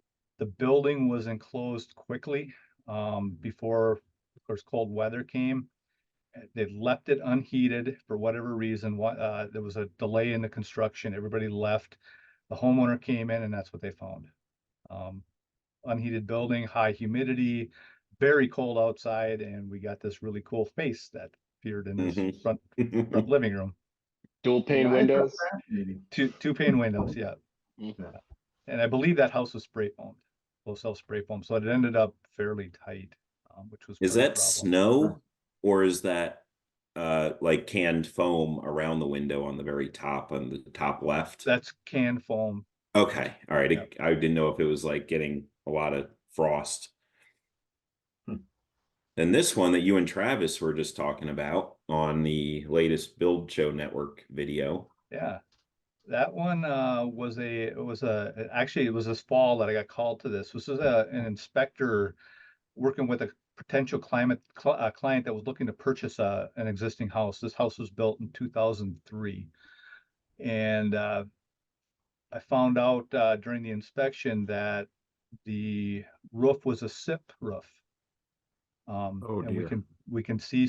building was enclosed quickly before, of course, cold weather came. They left it unheated for whatever reason. There was a delay in the construction. Everybody left. The homeowner came in, and that's what they found. Unheated building, high humidity, very cold outside, and we got this really cool face that appeared in this front living room. Dual pane windows. Maybe. Two pane windows, yeah. Mhm. And I believe that house was spray foamed, low self spray foam, so it ended up fairly tight, which was Is part of that the problem. snow or is that like canned foam around the window on the very top, on the top left? That's canned foam. Okay. All right. Yep. I didn't know if it was like getting a lot of frost. And this one that you and Travis were just talking about on the latest Build Show Network video. Yeah. That one actually it was this fall that I got called to this. This was an inspector working with a potential client that was looking to purchase an existing house. This house was built in 2003. And I found out during the inspection that the roof was a SIP roof. Oh, and dear. we can see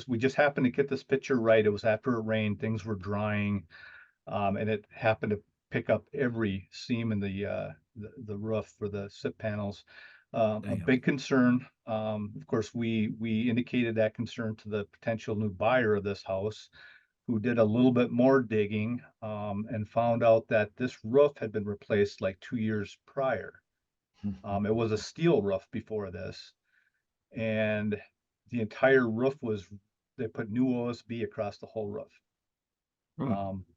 we just happened to get this picture right. It was after it rained, things were drying, and it happened to pick up every seam in the roof for the SIP panels. A Damn. big concern. Of course, we indicated that concern to the potential new buyer of this house, who did a little bit more digging, and found out that this roof had been replaced like 2 years prior. It was a steel roof before this, and the entire roof they put new OSB across the whole roof.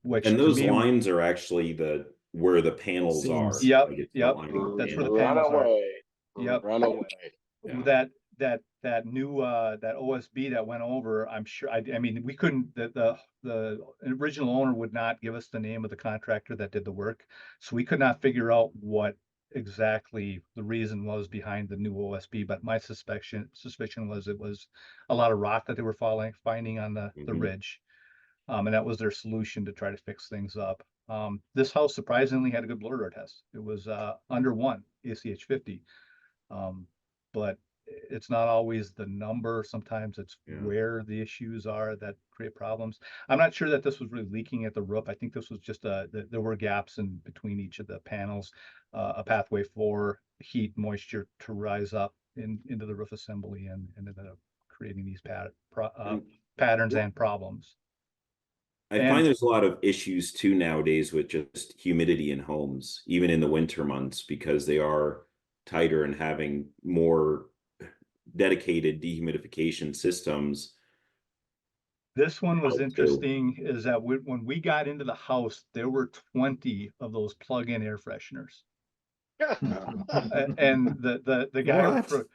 Which And to those me, lines are actually where the panels are. Seams. Yep, Like it's the yep. line That's in. where the Run panels are. away. Yep. Run away. Yeah. That new that OSB that went over, I'm sure, I mean, we couldn't, the original owner would not give us the name of the contractor that did the work, so we could not figure out what exactly the reason was behind the new OSB, but my suspicion was it was a lot of rot that they were finding on the ridge. And that was their solution to try to fix things up. This house surprisingly had a good blower door test. It was under 1 ACH 50. But it's not always the number. Sometimes it's where the issues are that create problems. I'm not sure that this was really leaking at the roof. I think this was just there were gaps in between each of the panels, a pathway for heat, moisture to rise up into the roof assembly, and ended up creating these patterns and problems. I find there's a lot of issues too nowadays with just humidity in homes, even in the winter months, because they are tighter and having more dedicated dehumidification systems. This one was interesting, is that when we got into the house, there were 20 of those plug-in air fresheners. And the guy, What?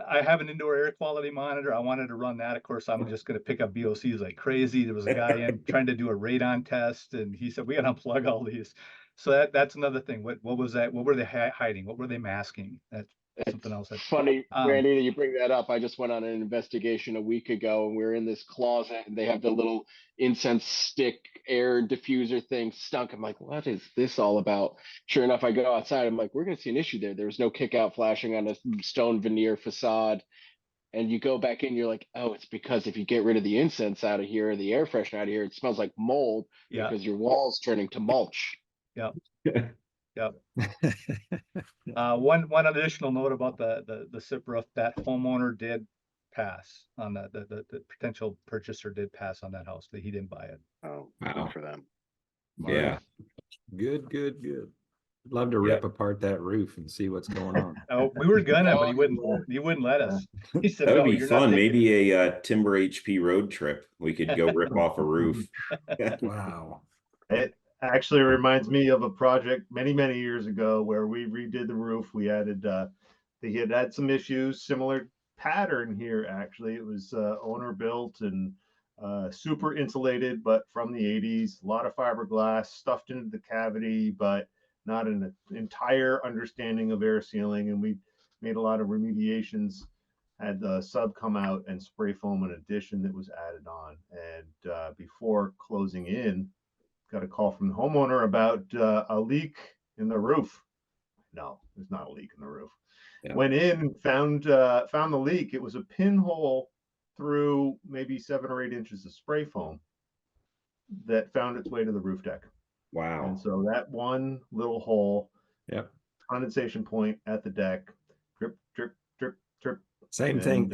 I have an indoor air quality monitor. I wanted to run that. Of course, I'm just going to pick up VOCs like crazy. There was a guy in trying to do a radon test, and he said, we got to unplug all these. So that's another thing. What was that? What were they hiding? What were they masking? That's something else. Funny, Randy, that you bring that up. I just went on an investigation a week ago, and we were in this closet, and they have the little incense stick air diffuser thing stunk. I'm like, what is this all about? Sure enough, I go outside. I'm like, we're going to see an issue there. There was no kick out flashing on a stone veneer facade. And you go back in, you're like, oh, it's because if you get rid of the incense out of here, the air freshener out of here, it smells like mold because your wall's turning to mulch. Yep. Yep. One additional note about the SIP roof, that homeowner did pass on that. The potential purchaser did pass on that house, but he didn't buy it. Oh, Wow. good for them. Yeah. Good, good, good. Love to rip apart that roof and see what's going on. Oh, we were gonna, but he wouldn't let us. He said, That would no, be you're not fun. taking Maybe a TimberHP road trip. We could go rip off a roof. Wow. It actually reminds me of a project many, many years ago where we redid the roof. We added, they had some issues, similar pattern here, actually. It was owner built and super insulated, but from the 80s, a lot of fiberglass stuffed into the cavity, but not an entire understanding of air sealing. And we made a lot of remediations, had the sub come out and spray foam an addition that was added on. And before closing in, got a call from the homeowner about a leak in the roof. No, there's not a leak in the roof. Yeah. Went in, found the leak. It was a pinhole through maybe 7 or 8 inches of spray foam that found its way to the roof deck. Wow. And so that one little hole, condensation point at the deck, drip, drip, drip, drip. Same thing.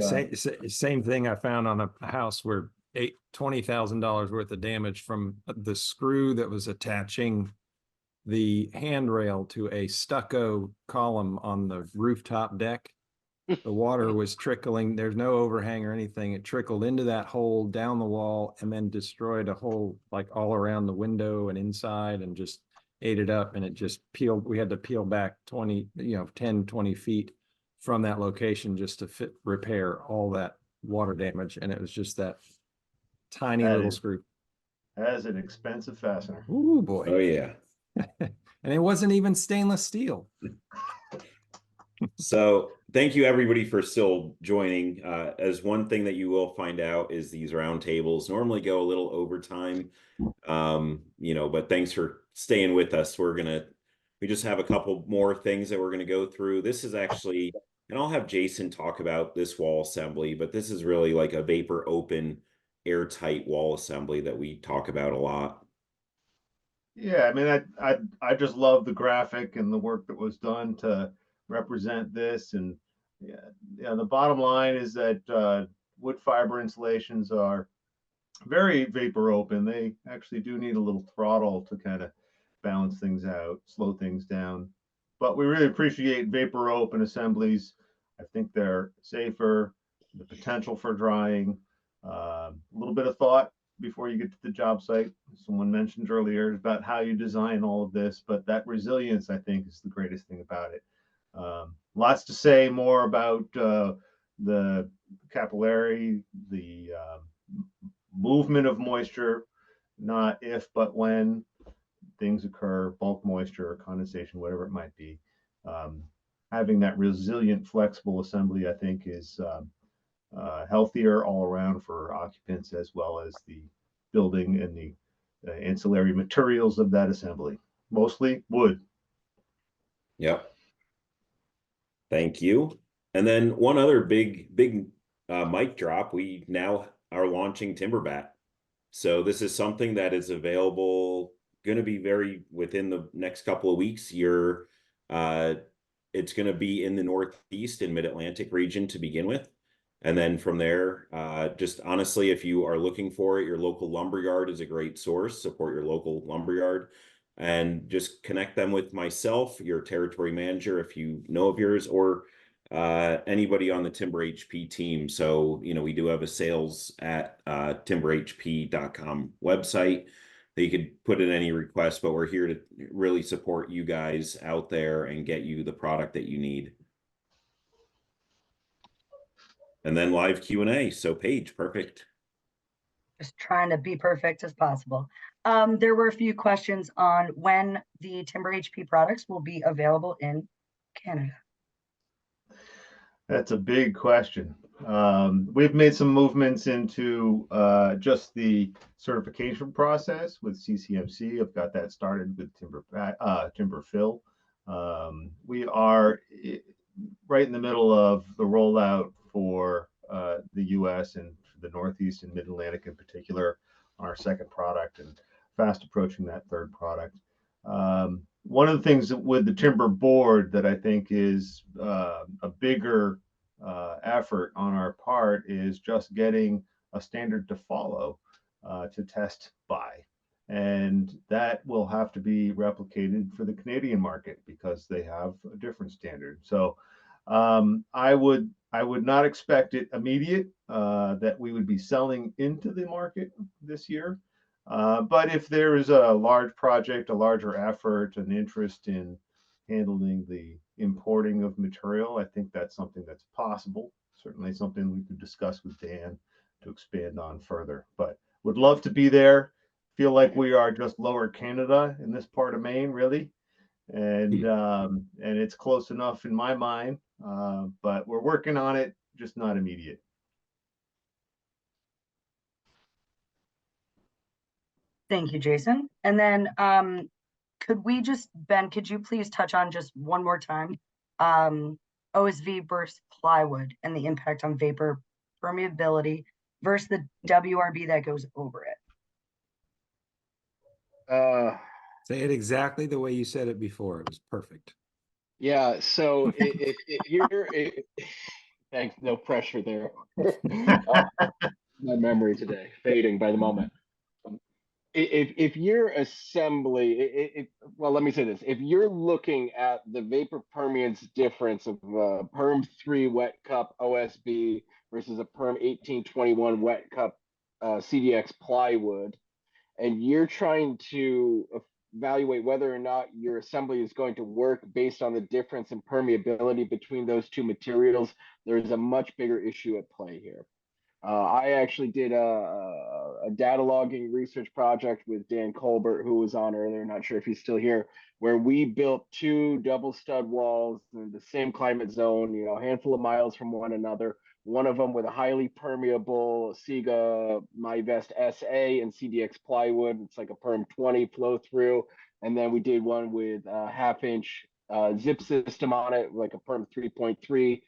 Same thing I found on a house where $20,000 worth of damage from the screw that was attaching the handrail to a stucco column on the rooftop deck. The water was trickling. There's no overhang or anything. It trickled into that hole, down the wall, and then destroyed a hole like all around the window and inside, and just ate it up. And it just peeled. We had to peel back 10, 20 feet from that location just to repair all that water damage. And it was just that tiny little screw. That is an expensive fastener. Ooh, boy. Oh, yeah. And it wasn't even stainless steel. So thank you everybody for still joining. As one thing that you will find out is these roundtables normally go a little overtime, but thanks for staying with us. We just have a couple more things that we're going to go through. This is actually, and I'll have Jason talk about this wall assembly, but this is really like a vapor open airtight wall assembly that we talk about a lot. Yeah, I mean, I just love the graphic and the work that was done to represent this. And yeah, the bottom line is that wood fiber insulations are very vapor open. They actually do need a little throttle to kind of balance things out, slow things down. But we really appreciate vapor open assemblies. I think they're safer, the potential for drying, a little bit of thought before you get to the job site. Someone mentioned earlier about how you design all of this, but that resilience, I think, is the greatest thing about it. Lots to say more about the capillary, the movement of moisture, not if, but when things occur, bulk moisture or condensation, whatever it might be. Having that resilient, flexible assembly, I think, is healthier all around for occupants, as well as the building and the ancillary materials of that assembly, mostly wood. Yep. Thank you. And then one other big mic drop, we now are launching TimberBat. So this is something that is available, going to be within the next couple of weeks. It's going to be in the Northeast and Mid-Atlantic region to begin with. And then from there, just honestly, if you are looking for it, your local lumberyard is a great source. Support your local lumberyard and just connect them with myself, your territory manager, if you know of yours, or anybody on the TimberHP team. So, we do have a sales at timberhp.com website. that you could put in any requests, but we're here to really support you guys out there and get you the product that you need. And then live Q&A. So Paige, perfect. Just trying to be perfect as possible. There were a few questions on when the TimberHP products will be available in Canada. That's a big question. We've made some movements into just the certification process with CCMC. I've got that started with TimberFill. We are right in the middle of the rollout for the US and the Northeast and Mid-Atlantic in particular on our second product, and fast approaching that third product. One of the things with the timber board that I think is a bigger effort on our part is just getting a standard to follow to test by. And that will have to be replicated for the Canadian market because they have a different standard. So I would not expect it immediate that we would be selling into the market this year. But if there is a large project, a larger effort, an interest in handling the importing of material, I think that's something that's possible. Certainly something we could discuss with Dan to expand on further. But would love to be there. Feel like we are just Lower Canada in this part of Maine, really. And it's close enough in my mind, but we're working on it, just not immediate. Thank you, Jason. And then could we just, Ben, could you please touch on just one more time OSV versus plywood and the impact on vapor permeability versus the WRB that goes over it? Say it exactly the way you said it before. It was perfect. Yeah, so if you're thanks, no pressure there. My memory today fading by the moment. If you're assembly, well, let me say this: if you're looking at the vapor permeance difference of Perm 3 wet cup OSB versus a Perm 1821 wet cup CDX plywood, and you're trying to evaluate whether or not your assembly is going to work based on the difference in permeability between those two materials, there's a much bigger issue at play here. I actually did a data logging research project with Dan Colbert, who was on earlier, not sure if he's still here, where we built 2 double stud walls in the same climate zone, you know, a handful of miles from one another. One of them with a highly permeable Sega MyVest SA and CDX plywood. It's like a Perm 20 flow through. And then we did one with a 1/2-inch zip system on it, like a Perm 3.3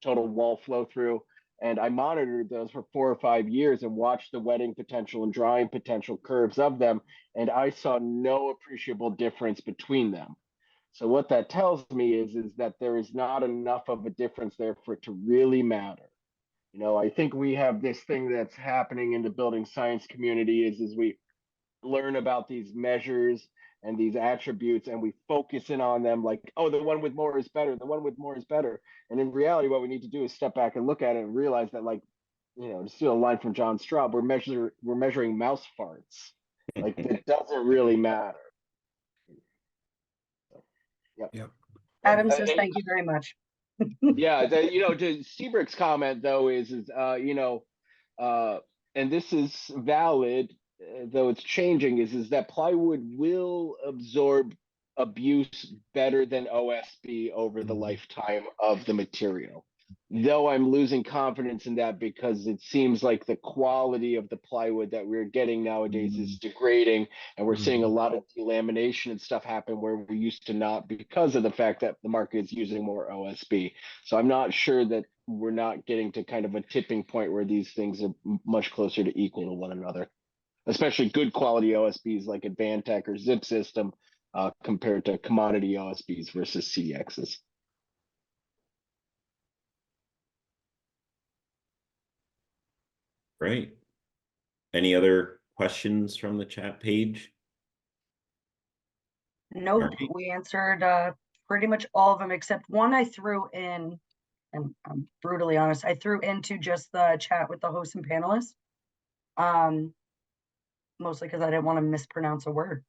total wall flow through. And I monitored those for 4 or 5 years and watched the wetting potential and drying potential curves of them. And I saw no appreciable difference between them. So what that tells me is that there is not enough of a difference there for it to really matter. You know, I think we have this thing that's happening in the building science community is we learn about these measures and these attributes and we focus in on them like, oh, the one with more is better, the one with more is better. And in reality, what we need to do is step back and look at it and realize that, like, you know, to steal a line from John Straub, we're measuring mouse farts. Like, it doesn't really matter. Yep. Adam says thank you very much. Yeah, you know, to Seabrook's comment though is you know, and this is valid, though it's changing, is that plywood will absorb abuse better than OSB over the lifetime of the material. Though I'm losing confidence in that because it seems like the quality of the plywood that we're getting nowadays is degrading, and we're seeing a lot of delamination and stuff happen where we used to not, because of the fact that the market is using more OSB. So I'm not sure that we're not getting to kind of a tipping point where these things are much closer to equal to one another, especially good quality OSBs like Advantech or Zip System compared to commodity OSBs versus CDXs. Great. Any other questions from the chat page? Nope, Right. we answered pretty much all of them except one I threw in, and I'm brutally honest, I threw into just the chat with the hosts and panelists. mostly because I didn't want to mispronounce a word.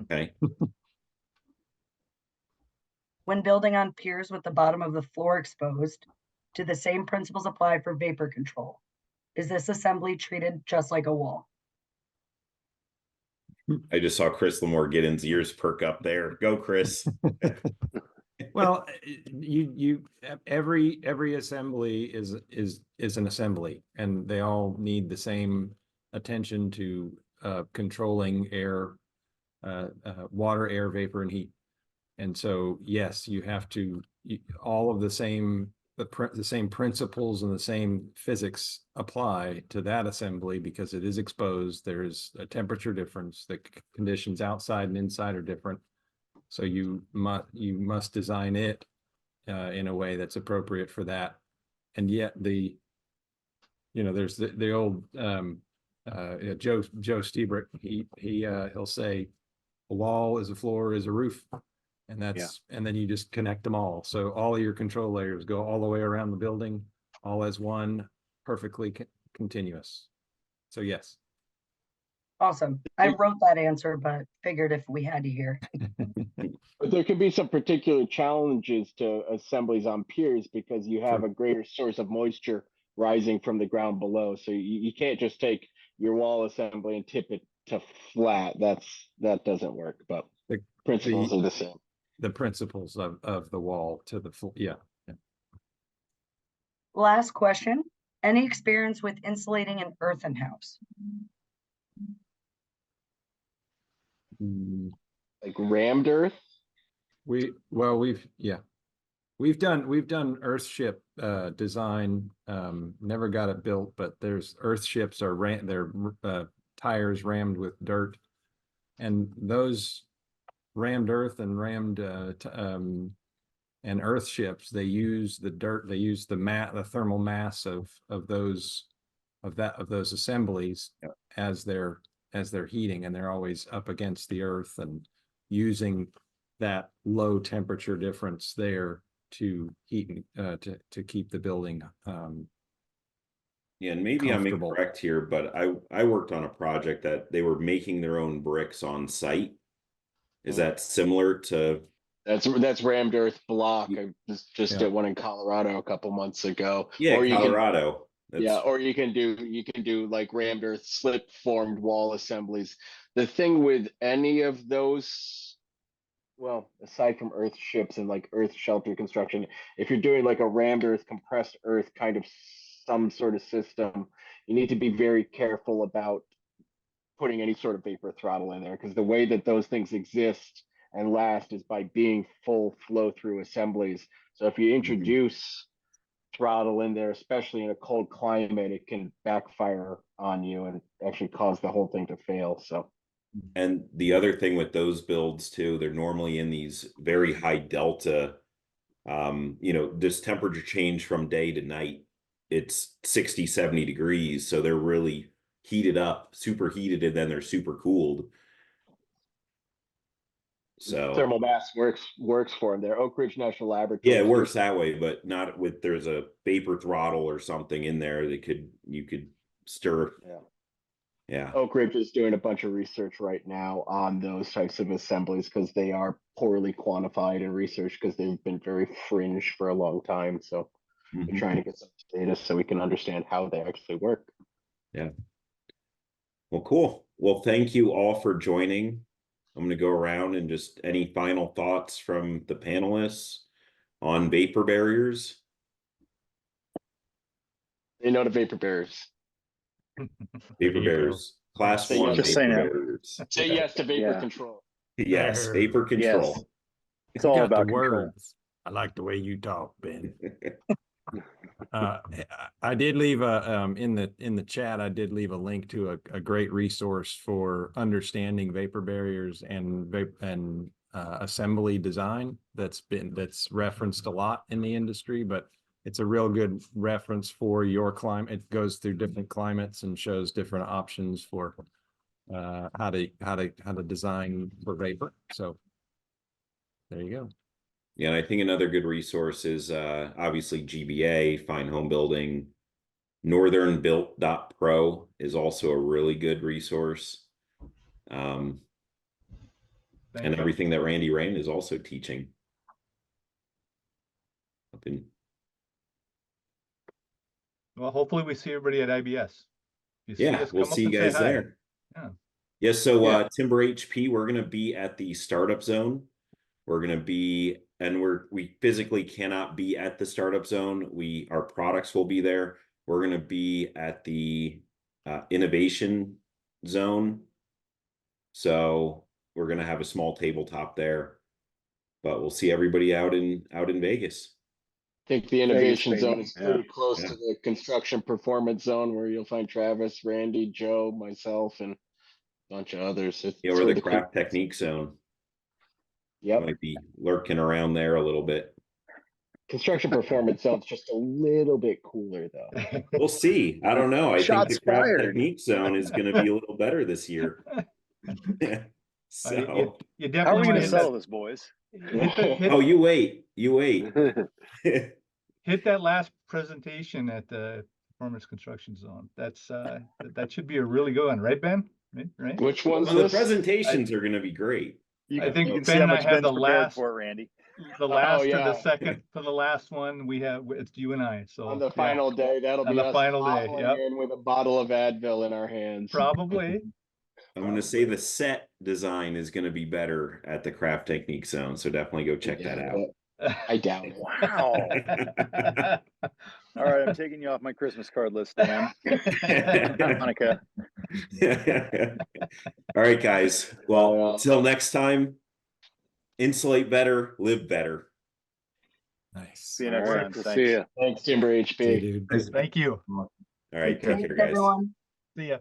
Okay. When building on piers with the bottom of the floor exposed, do the same principles apply for vapor control? Is this assembly treated just like a wall? I just saw Chris Lamore Giddens' ears perk up there. Go, Chris. Well, every assembly is an assembly, and they all need the same attention to controlling air, water, air, vapor, and heat. And so, yes, you have to all of the same principles and the same physics apply to that assembly because it is exposed. There's a temperature difference. The conditions outside and inside are different. So you must design it in a way that's appropriate for that. And yet there's the old Joe Stiebrich, he'll say a wall is a floor is a roof. And and then you just connect them all. So all of your control layers go all the way around the building, all as one, perfectly continuous. So yes. Awesome. I wrote that answer, but figured if we had to hear. But there can be some particular challenges to assemblies on piers because you have a greater source of moisture rising from the ground below. So you can't just take your wall assembly and tip it to flat. That doesn't work, but the principles are the same. The principles of the wall to the full, yeah. Last question. Any experience with insulating an earthen house? Like rammed earth? We've done earthship design, never got it built, but there's earthships are they're tires rammed with dirt, and those rammed earth and rammed and earth ships, they use the dirt, they use the thermal mass of those assemblies as they're heating, and they're always up against the earth and using that low temperature difference there to heat to keep the building yeah, and maybe I'm incorrect here, but I worked on a project that they were making their own bricks on site. Is that similar to? That's rammed earth block. I just did one in Colorado a couple months ago. Yeah, or Colorado. Or you can do like rammed earth slip formed wall assemblies. The thing with any of those, well, aside from earth ships and like earth shelter construction, if you're doing like a rammed earth, compressed earth kind of some sort of system, you need to be very careful about putting any sort of vapor throttle in there, because the way that those things exist and last is by being full flow through assemblies. So if you introduce throttle in there, especially in a cold climate, it can backfire on you and actually cause the whole thing to fail. So, and the other thing with those builds too, they're normally in these very high delta, this temperature change from day to night, it's 60, 70 degrees. So they're really heated up, super heated, and then they're super cooled. So thermal mass works for them there. Oak Ridge National Laboratory. Yeah, it works that way, but not with, there's a vapor throttle or something in there that you could stir. Yeah. Oak Ridge is doing a bunch of research right now on those types of assemblies because they are poorly quantified in research because they've been very fringe for a long time. So we're trying to get some data so we can understand how they actually work. Yeah. Well, cool. Well, thank you all for joining. I'm going to go around and just any final thoughts from the panelists on vapor barriers. They know the vapor barriers. Vapor barriers. Class 1 vapor barriers. Say yes to vapor control. Yes, vapor control. Yes. It's all about control. Words. I like the way you talk, Ben. I did leave in the chat. I did leave a link to a great resource for understanding vapor barriers and assembly design that's referenced a lot in the industry, but it's a real good reference for your climate. It goes through different climates and shows different options for how to design for vapor. So there you go. Yeah, and I think another good resource is obviously GBA, Fine Home Building. northernbuilt.pro is also a really good resource. And Thank you. everything that Randy Rain is also teaching. Up in, Well, hopefully we see everybody at IBS. If you see yeah, us, we'll come up see you and say guys hi. there. Yeah. Yeah, so Yeah. TimberHP, we're gonna be at the startup zone. We're gonna be, and we physically cannot be at the startup zone. Our products will be there. We're gonna be at the innovation zone. So we're gonna have a small tabletop there, but we'll see everybody out in Vegas. I think the innovation baby. zone is pretty Yeah. close Yeah. to the construction performance zone where you'll find Travis, Randy, Joe, myself, and a bunch of others. It's Or where the cool- craft technique zone. Yep. Might be lurking around there a little bit. Construction performance zone's just a little bit cooler though. We'll see. I don't know. I think Shots the craft fired. technique zone is going to be a little better this year. So, You How are definitely we want going to to settle this, boys? oh, you wait. hit that last presentation at the performance construction zone. That's that should be a really good one, right, Ben? Right? Which one's Well, the this? presentations are going to be great. I think You can Ben see how and I much had Ben's the prepared last, for it, Randy. the last or yeah. the second for the last one. It's you and I. So On the yeah, final day, that'll On be the us final day, hobbling yep. in with a bottle of Advil in our hands. probably. I'm going to say the set design is going to be better at the craft technique zone. So definitely go check that out. I doubt it. Wow. All right, I'm taking you off my Christmas card list, Dan. Hanukkah. All right, guys. Well, till next time, insulate better, live better. Nice. See you next All time. right, Thanks. See you. Thanks, Timber See you, HP. dude. Thank you. All right, take Thanks, care, guys. everyone. See ya.